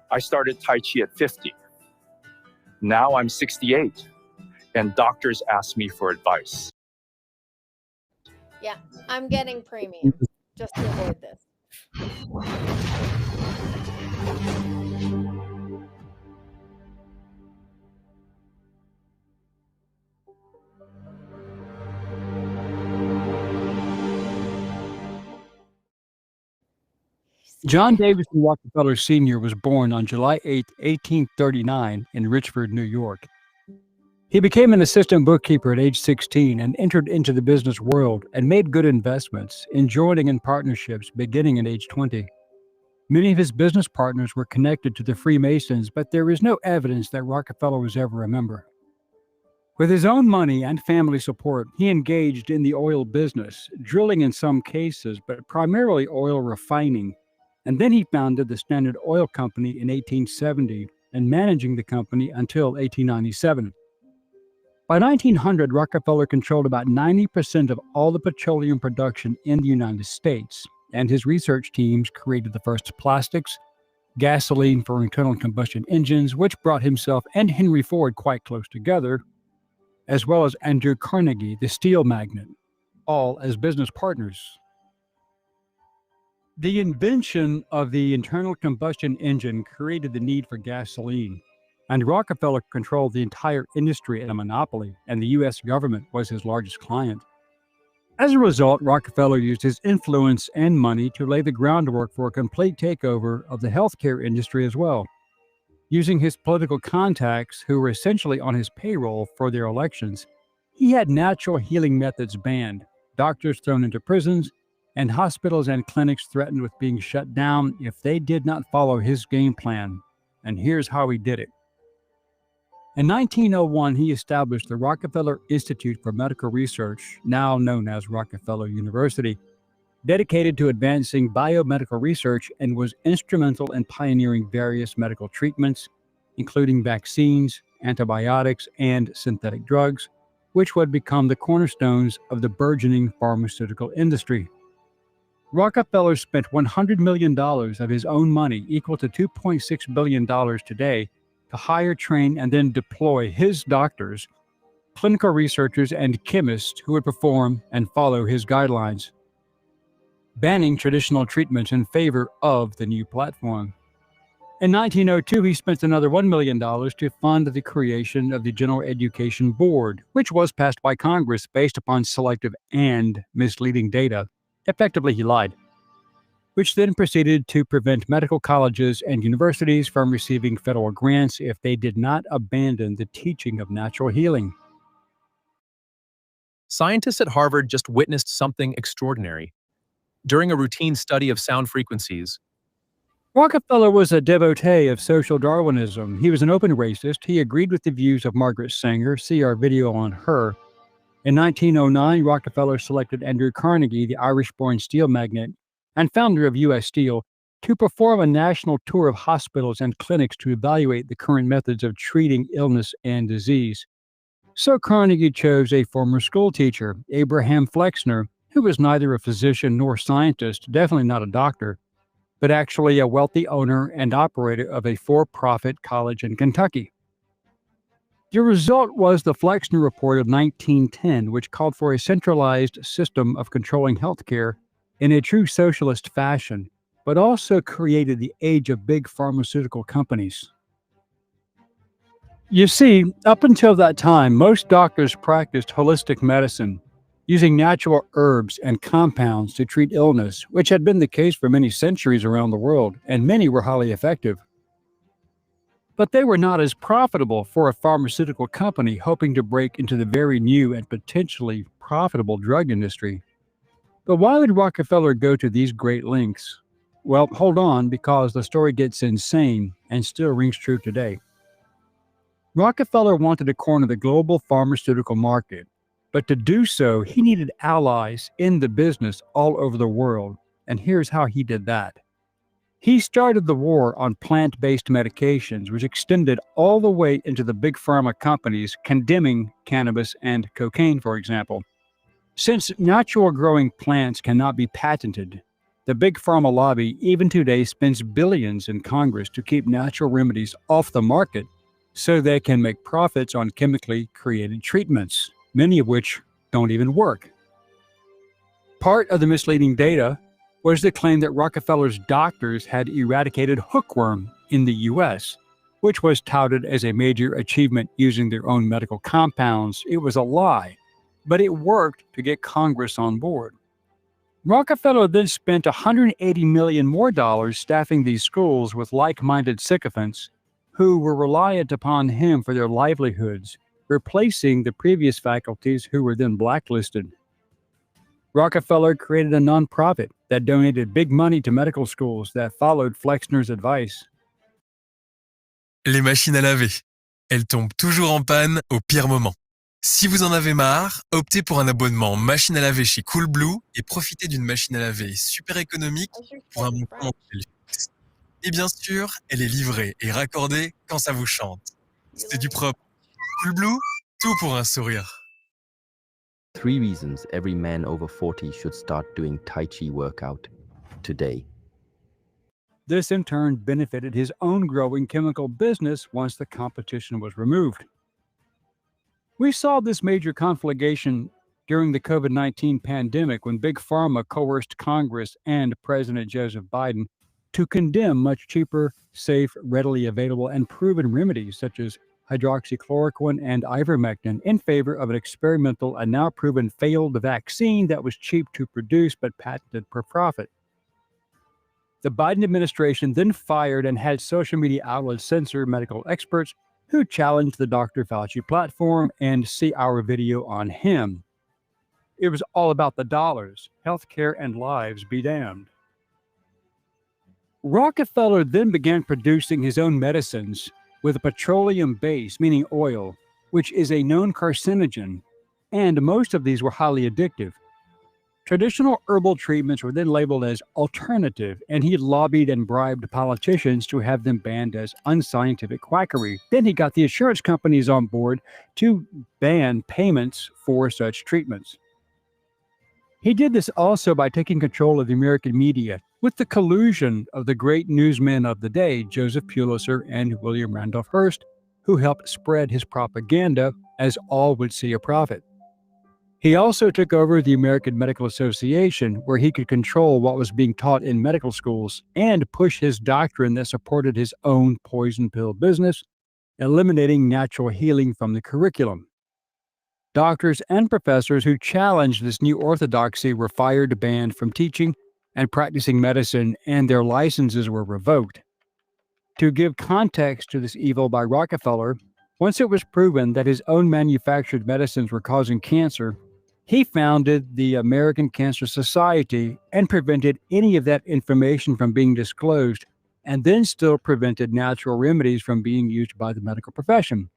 I started Tai Chi at 50. Now I'm 68, and doctors ask me for advice. Yeah, I'm getting premium just to avoid this. John Davidson Rockefeller Sr. was born on July 8, 1839, in Richford, New York. He became an assistant bookkeeper at age 16 and entered into the business world and made good investments, joining in partnerships beginning at age 20. Many of his business partners were connected to the Freemasons, but there is no evidence that Rockefeller was ever a member. With his own money and family support, he engaged in the oil business, drilling in some cases, but primarily oil refining. And then he founded the Standard Oil Company in 1870 and managing the company until 1897. By 1900, Rockefeller controlled about 90% of all the petroleum production in the United States, and his research teams created the first plastics, gasoline for internal combustion engines, which brought himself and Henry Ford quite close together, as well as Andrew Carnegie, the steel magnate, all as business partners. The invention of the internal combustion engine created the need for gasoline, and Rockefeller controlled the entire industry at a monopoly, and the U.S. government was his largest client. As a result, Rockefeller used his influence and money to lay the groundwork for a complete takeover of the healthcare industry as well. Using his political contacts, who were essentially on his payroll for their elections, he had natural healing methods banned, doctors thrown into prisons, and hospitals and clinics threatened with being shut down if they did not follow his game plan. And here's how he did it. In 1901, he established the Rockefeller Institute for Medical Research, now known as Rockefeller University, dedicated to advancing biomedical research, and was instrumental in pioneering various medical treatments, including vaccines, antibiotics, and synthetic drugs, which would become the cornerstones of the burgeoning pharmaceutical industry. Rockefeller spent $100 million of his own money, equal to $2.6 billion today, to hire, train, and then deploy his doctors, clinical researchers, and chemists who would perform and follow his guidelines, banning traditional treatments in favor of the new platform. In 1902, he spent another $1 million to fund the creation of the General Education Board, which was passed by Congress based upon selective and misleading data. Effectively, he lied, which then proceeded to prevent medical colleges and universities from receiving federal grants if they did not abandon the teaching of natural healing. Scientists at Harvard just witnessed something extraordinary. During a routine study of sound frequencies, Rockefeller was a devotee of social Darwinism. He was an open racist. He agreed with the views of Margaret Sanger. See our video on her. In 1909, Rockefeller selected Andrew Carnegie, the Irish-born steel magnate and founder of U.S. Steel, to perform a national tour of hospitals and clinics to evaluate the current methods of treating illness and disease. So Carnegie chose a former school teacher, Abraham Flexner, who was neither a physician nor scientist, definitely not a doctor, but actually a wealthy owner and operator of a for-profit college in Kentucky. The result was the Flexner Report of 1910, which called for a centralized system of controlling healthcare in a true socialist fashion, but also created the age of big pharmaceutical companies. You see, up until that time, most doctors practiced holistic medicine, using natural herbs and compounds to treat illness, which had been the case for many centuries around the world, and many were highly effective. But they were not as profitable for a pharmaceutical company hoping to break into the very new and potentially profitable drug industry. But why would Rockefeller go to these great lengths? Well, hold on, because the story gets insane and still rings true today. Rockefeller wanted to corner the global pharmaceutical market, but to do so, he needed allies in the business all over the world, and here's how he did that. He started the war on plant-based medications, which extended all the way into the big pharma companies condemning cannabis and cocaine, for example. Since natural growing plants cannot be patented, the big pharma lobby even today spends billions in Congress to keep natural remedies off the market so they can make profits on chemically created treatments, many of which don't even work. Part of the misleading data was the claim that Rockefeller's doctors had eradicated hookworm in the U.S., which was touted as a major achievement using their own medical compounds. It was a lie, but it worked to get Congress on board. Rockefeller then spent $180 million more staffing these schools with like-minded sycophants who were reliant upon him for their livelihoods, replacing the previous faculties who were then blacklisted. Rockefeller created a nonprofit that donated big money to medical schools that followed Flexner's advice. Les machines à laver. Elles tombent toujours en panne au pire moment. Si vous en avez marre, optez pour un abonnement machine à laver chez Coolblue et profitez d'une machine à laver super économique pour un montant mensuel fixe. Et bien sûr, elle est livrée et raccordée quand ça vous chante. C'est du propre. Coolblue, tout pour un sourire. 3 reasons every man over 40 should start doing Tai Chi workout today. This in turn benefited his own growing chemical business once the competition was removed. We saw this major conflagration during the COVID-19 pandemic when Big Pharma coerced Congress and President Joseph Biden to condemn much cheaper, safe, readily available, and proven remedies such as hydroxychloroquine and ivermectin in favor of an experimental and now proven failed vaccine that was cheap to produce but patented for profit. The Biden administration then fired and had social media outlets censor medical experts who challenged the Dr. Fauci platform and see our video on him. It was all about the dollars, healthcare, and lives be damned. Rockefeller then began producing his own medicines with a petroleum base, meaning oil, which is a known carcinogen, and most of these were highly addictive. Traditional herbal treatments were then labeled as alternative, and he lobbied and bribed politicians to have them banned as unscientific quackery. Then he got the insurance companies on board to ban payments for such treatments. He did this also by taking control of the American media with the collusion of the great newsmen of the day, Joseph Pulitzer and William Randolph Hearst, who helped spread his propaganda as all would see a profit. He also took over the American Medical Association, where he could control what was being taught in medical schools and push his doctrine that supported his own poison pill business, eliminating natural healing from the curriculum. Doctors and professors who challenged this new orthodoxy were fired, banned from teaching and practicing medicine, and their licenses were revoked. To give context to this evil by Rockefeller, once it was proven that his own manufactured medicines were causing cancer, he founded the American Cancer Society and prevented any of that information from being disclosed, and then still prevented natural remedies from being used by the medical profession.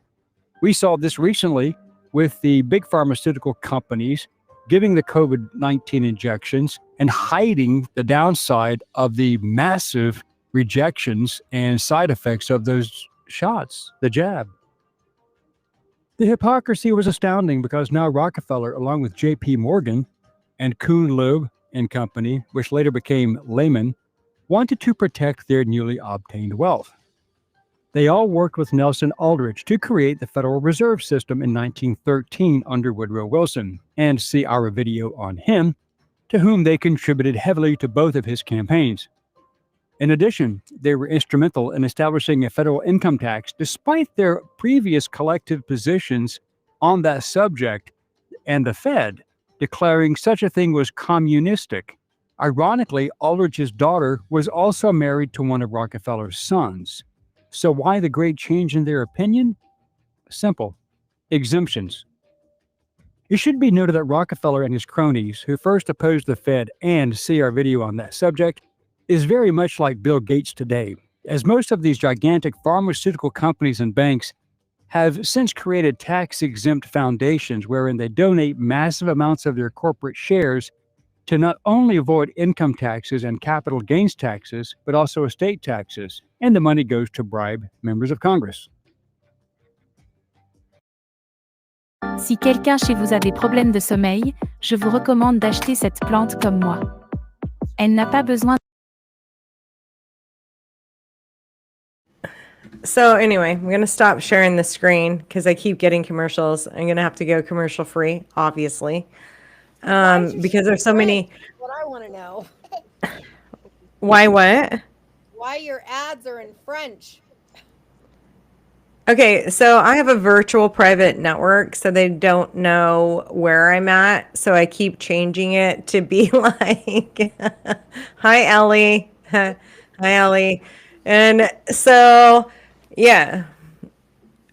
We saw this recently with the big pharmaceutical companies giving the COVID-19 injections and hiding the downside of the massive rejections and side effects of those shots, the jab. The hypocrisy was astounding because now Rockefeller, along with J.P. Morgan and Kuhn Loeb and Company, which later became Lehman, wanted to protect their newly obtained wealth. They all worked with Nelson Aldrich to create the Federal Reserve System in 1913 under Woodrow Wilson, and see our video on him, to whom they contributed heavily to both of his campaigns. In addition, they were instrumental in establishing a federal income tax despite their previous collective positions on that subject and the Fed declaring such a thing was communistic. Ironically, Aldrich's daughter was also married to one of Rockefeller's sons. So why the great change in their opinion? Simple. Exemptions. It should be noted that Rockefeller and his cronies, who first opposed the Fed and see our video on that subject, is very much like Bill Gates today, as most of these gigantic pharmaceutical companies and banks have since created tax-exempt foundations wherein they donate massive amounts of their corporate shares to not only avoid income taxes and capital gains taxes, but also estate taxes, and the money goes to bribe members of Congress. Si quelqu'un chez vous a des problèmes de sommeil, je vous recommande d'acheter cette plante comme moi. Elle n'a pas besoin. So anyway, I'm going to stop sharing the screen because I keep getting commercials. I'm going to have to go commercial free, obviously, because there's so many. What I want to know. Why what? Why your ads are in French? Okay, so I have a virtual private network, so they don't know where I'm at. So I keep changing it to be like, "Hi, Ellie." Hi, Ellie. And so, yeah.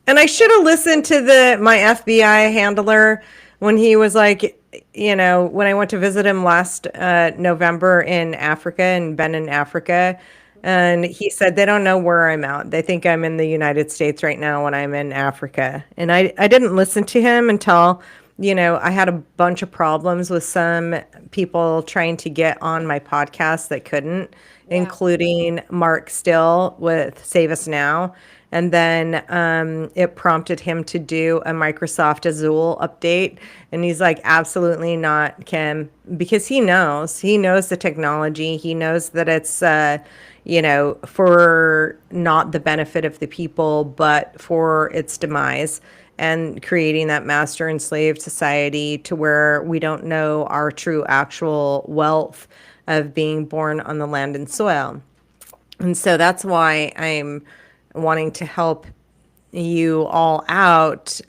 And I should have listened to my FBI handler when he was like, when I went to visit him last November in Africa, in Benin, Africa. And he said they don't know where I'm at. They think I'm in the United States right now when I'm in Africa. And I didn't listen to him until, I had a bunch of problems with some people trying to get on my podcast that couldn't, including Mark Still with Save Us Now. And then it prompted him to do a Microsoft Azure update. And he's like, absolutely not, Kim, because he knows the technology. He knows that it's, for not the benefit of the people, but for its demise and creating that master and slave society to where we don't know our true actual wealth of being born on the land and soil. And so that's why I'm wanting to help you all out,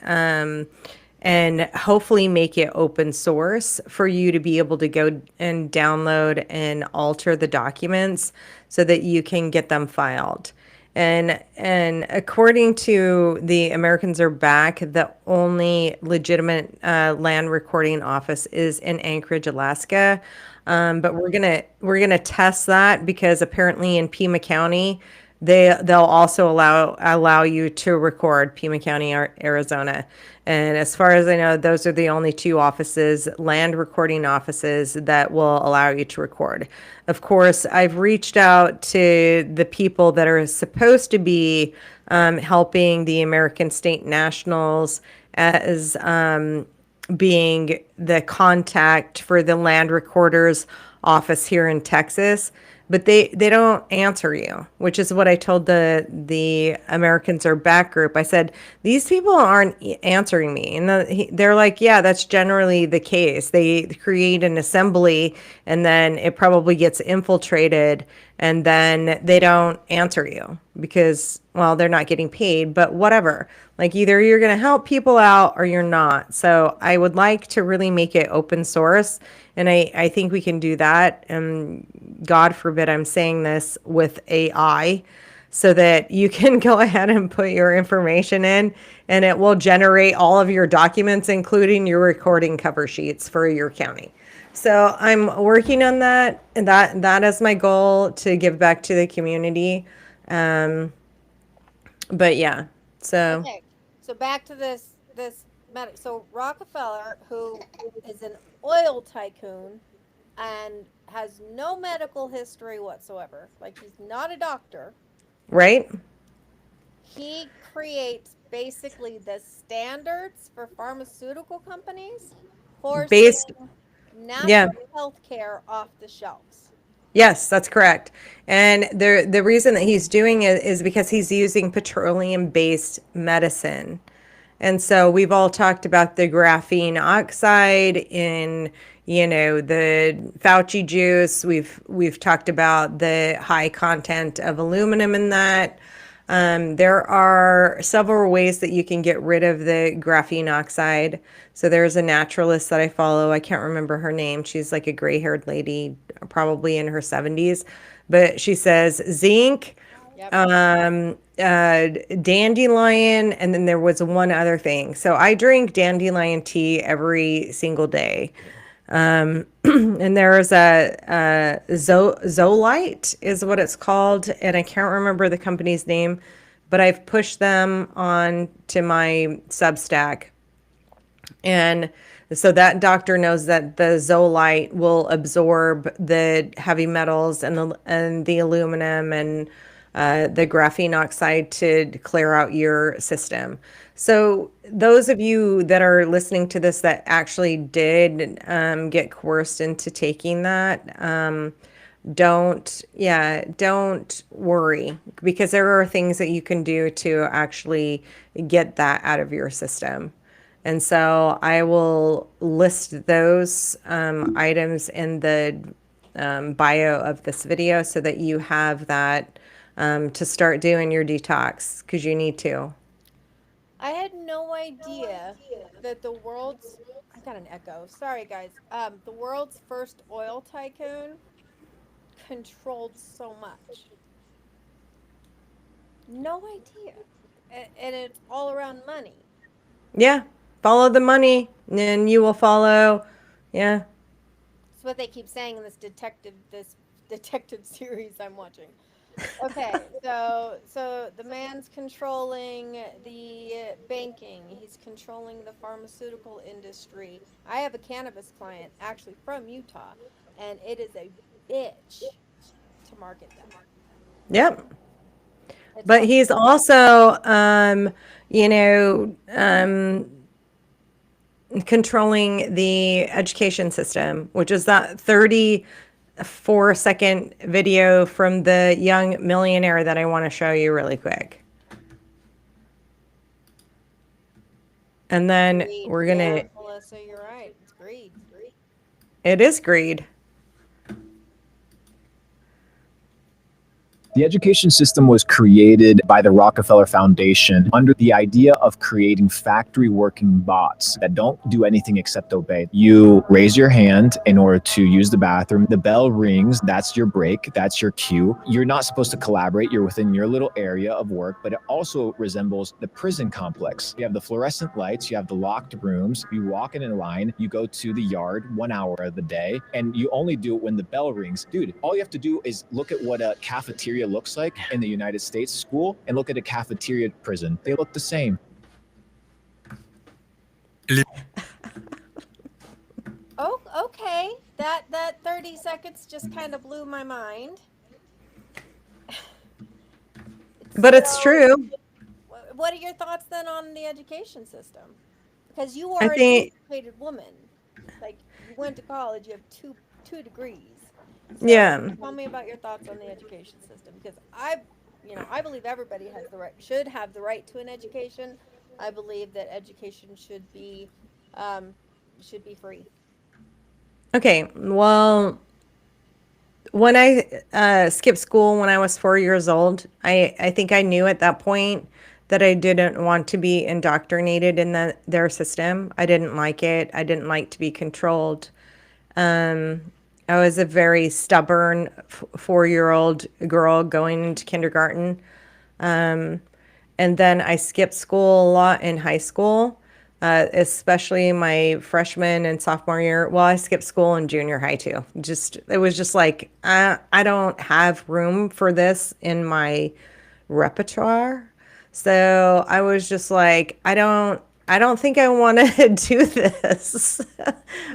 and hopefully make it open source for you to be able to go and download and alter the documents so that you can get them filed. And according to the Americans Are Back, the only legitimate land recording office is in Anchorage, Alaska. But we're gonna test that because apparently in Pima County, they'll also allow you to record, Pima County, Arizona. And as far as I know, those are the only two offices, land recording offices, that will allow you to record. Of course, I've reached out to the people that are supposed to be helping the American State Nationals as being the contact for the land recorders office here in Texas, but they don't answer you, which is what I told the Americans Are Back group. I said, these people aren't answering me. And they're like, yeah, that's generally the case. They create an assembly and then it probably gets infiltrated and then they don't answer you because, well, they're not getting paid, but whatever. Like either you're going to help people out or you're not. So I would like to really make it open source. And I think we can do that. And God forbid I'm saying this with AI, so that you can go ahead and put your information in and it will generate all of your documents, including your recording cover sheets for your county. So I'm working on that. And that is my goal, to give back to the community. But yeah, so. Okay, so back to this so Rockefeller, who is an oil tycoon and has no medical history whatsoever, like he's not a doctor, right? He creates basically the standards for pharmaceutical companies for natural health care off the shelves. Yes, that's correct. And the reason that he's doing it is because he's using petroleum-based medicine. And so we've all talked about the graphene oxide in, the Fauci juice. We've talked about the high content of aluminum in that. There are several ways that you can get rid of the graphene oxide. So there's a naturalist that I follow. I can't remember her name. She's like a gray-haired lady, probably in her 70s. But she says zinc, dandelion, and then there was one other thing. So I drink dandelion tea every single day. And there is a Zolite is what it's called, and I can't remember the company's name, but I've pushed them on to my Substack. And so that doctor knows that the Zolite will absorb the heavy metals and the aluminum and the graphene oxide to clear out your system. So those of you that are listening to this that actually did get coerced into taking that, don't worry, because there are things that you can do to actually get that out of your system. And so I will list those items in the bio of this video so that you have that to start doing your detox, because you need to. I had no idea that the world's, I got an echo. Sorry, guys. The world's first oil tycoon controlled so much. No idea. And it's all around money. Yeah. Follow the money, and then you will follow. Yeah. That's what they keep saying in this detective series I'm watching. Okay, so the man's controlling the banking. He's controlling the pharmaceutical industry. I have a cannabis client actually from Utah, and it is a bitch to market them. Yep. It's But like, he's also, controlling the education system, which is that 34-second video from the young millionaire that I want to show you really quick. And then greed. we're going to, Yeah, Melissa, you're right. It's greed. it is greed. The education system was created by the Rockefeller Foundation under the idea of creating factory working bots that don't do anything except obey. You raise your hand in order to use the bathroom. The bell rings. That's your break. That's your cue. You're not supposed to collaborate. You're within your little area of work, but it also resembles the prison complex. You have the fluorescent lights. You have the locked rooms. You walk in a line. You go to the yard 1 hour of the day, and you only do it when the bell rings. Dude, all you have to do is look at what a cafeteria looks like in the United States school and look at a cafeteria prison. They look the same. Oh, okay. That 30 seconds just kind of blew my mind. But it's true. What are your thoughts then on the education system? Because you are I think, an educated woman. Like, you went to college, you have two degrees. So yeah. tell me about your thoughts on the education system, because I believe everybody should have the right to an education. I believe that education should be free. Okay, well, when I skipped school when I was 4 years old, I think I knew at that point that I didn't want to be indoctrinated in their system. I didn't like it. I didn't like to be controlled. I was a very stubborn 4-year-old girl going into kindergarten. And then I skipped school a lot in high school, especially my freshman and sophomore year. Well, I skipped school in junior high too. It was just like, I don't have room for this in my repertoire. So I was just like, I don't think I want to do this.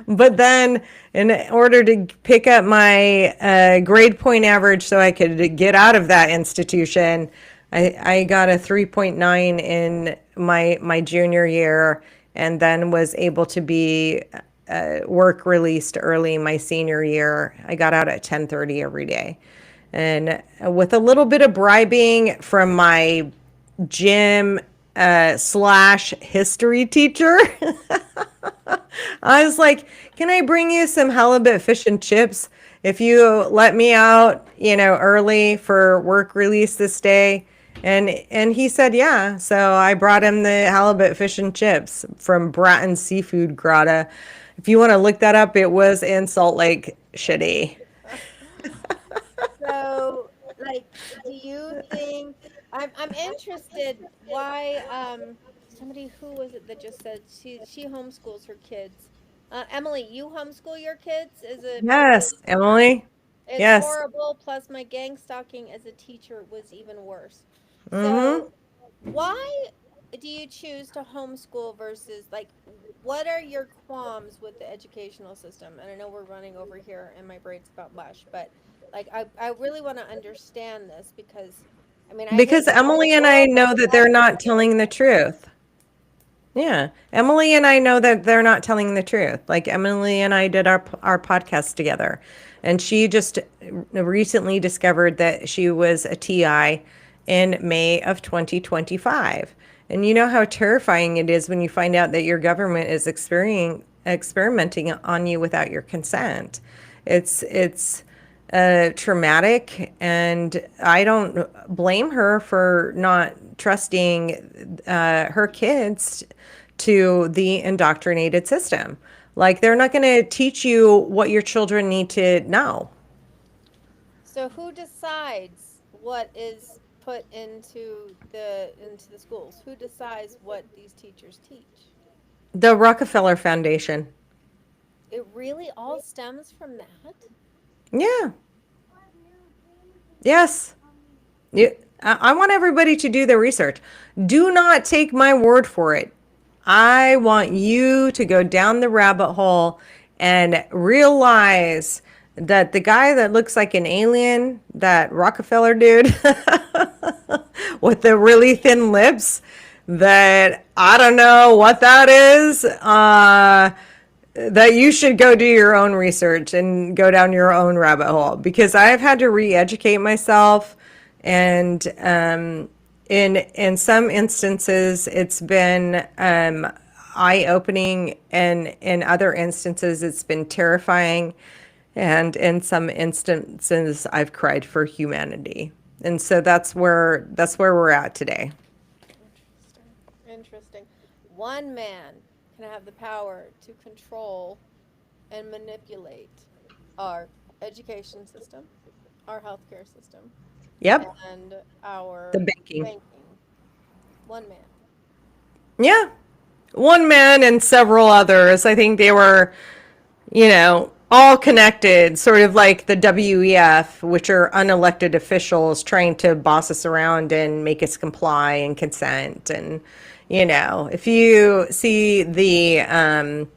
But then in order to pick up my grade point average so I could get out of that institution, I got a 3.9 in my junior year, and then was able to be work released early my senior year. I got out at 10:30 every day. And with a little bit of bribing from my gym / history teacher, I was like, can I bring you some halibut fish and chips if you let me out, early for work release this day? And he said, yeah. So I brought him the halibut fish and chips from Bratton Seafood Grotto. If you want to look that up, it was in Salt Lake City. So, like, do you think I'm interested why somebody, who was it that just said she homeschools her kids? Emily, you homeschool your kids? Is it Yes, Emily. It's Yes. horrible. Plus, my gang stalking as a teacher was even worse. Mm-hmm. So, why do you choose to homeschool versus, like, what are your qualms with the educational system? And I know we're running over here and my brain's about mush, but, like, I really want to understand this because, I mean, Because Emily and I know that they're not telling the truth. Yeah. Emily and I know that they're not telling the truth. Like, Emily and I did our podcast together, and she just recently discovered that she was a TI in May of 2025. And you know how terrifying it is when you find out that your government is experimenting on you without your consent. It's traumatic, and I don't blame her for not trusting her kids to the indoctrinated system. Like, they're not going to teach you what your children need to know. So who decides what is put into the schools? Who decides what these teachers teach? The Rockefeller Foundation. It really all stems from that? Yeah. Yes. I want everybody to do their research. Do not take my word for it. I want you to go down the rabbit hole and realize that the guy that looks like an alien, that Rockefeller dude with the really thin lips, that I don't know what that is, that you should go do your own research and go down your own rabbit hole, because I've had to re-educate myself, and in some instances it's been eye-opening, and in other instances it's been terrifying, and in some instances I've cried for humanity. And so that's where we're at today. Interesting. One man can have the power to control and manipulate our education system, our healthcare system, Yep. and our The banking. One man. Yeah. One man and several others. I think they were, all connected, sort of like the WEF, which are unelected officials trying to boss us around and make us comply and consent. And, if you see the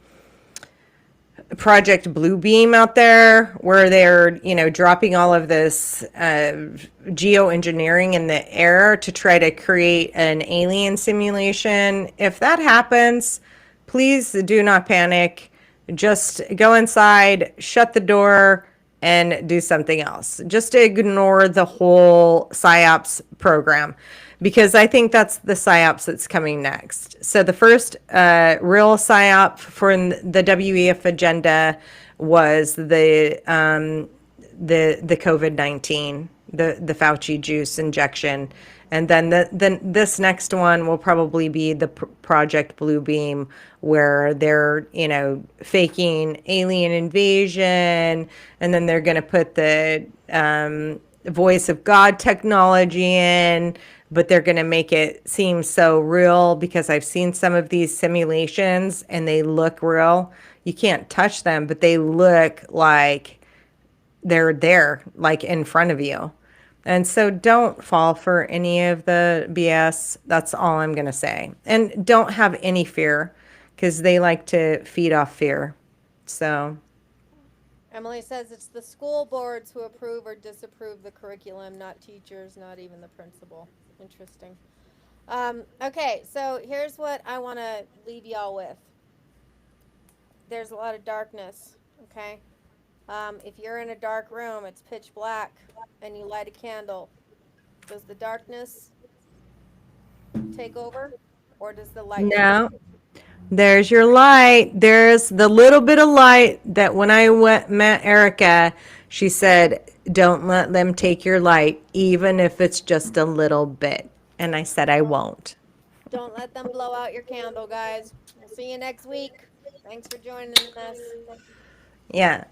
Project Bluebeam out there, where they're, dropping all of this geoengineering in the air to try to create an alien simulation, if that happens, please do not panic. Just go inside, shut the door, and do something else. Just ignore the whole PSYOPs program, because I think that's the PSYOPs that's coming next. So the first real PSYOP for the WEF agenda was the COVID-19, the Fauci juice injection. And then this next one will probably be the Project Bluebeam, where they're, faking alien invasion, and then they're going to put the voice of God technology in, but they're going to make it seem so real, because I've seen some of these simulations and they look real. You can't touch them, but they look like they're there, like in front of you. And so don't fall for any of the BS. That's all I'm going to say. And don't have any fear, because they like to feed off fear. So Emily says it's the school boards who approve or disapprove the curriculum, not teachers, not even the principal. Interesting. Okay, so here's what I want to leave y'all with. There's a lot of darkness, okay? If you're in a dark room, it's pitch black, and you light a candle, does the darkness take over, or does the light? No. There's your light. There's the little bit of light that when I met Erica, she said, don't let them take your light, even if it's just a little bit. And I said, I won't. Don't let them blow out your candle, guys. We'll see you next week. Thanks for joining us. Yeah.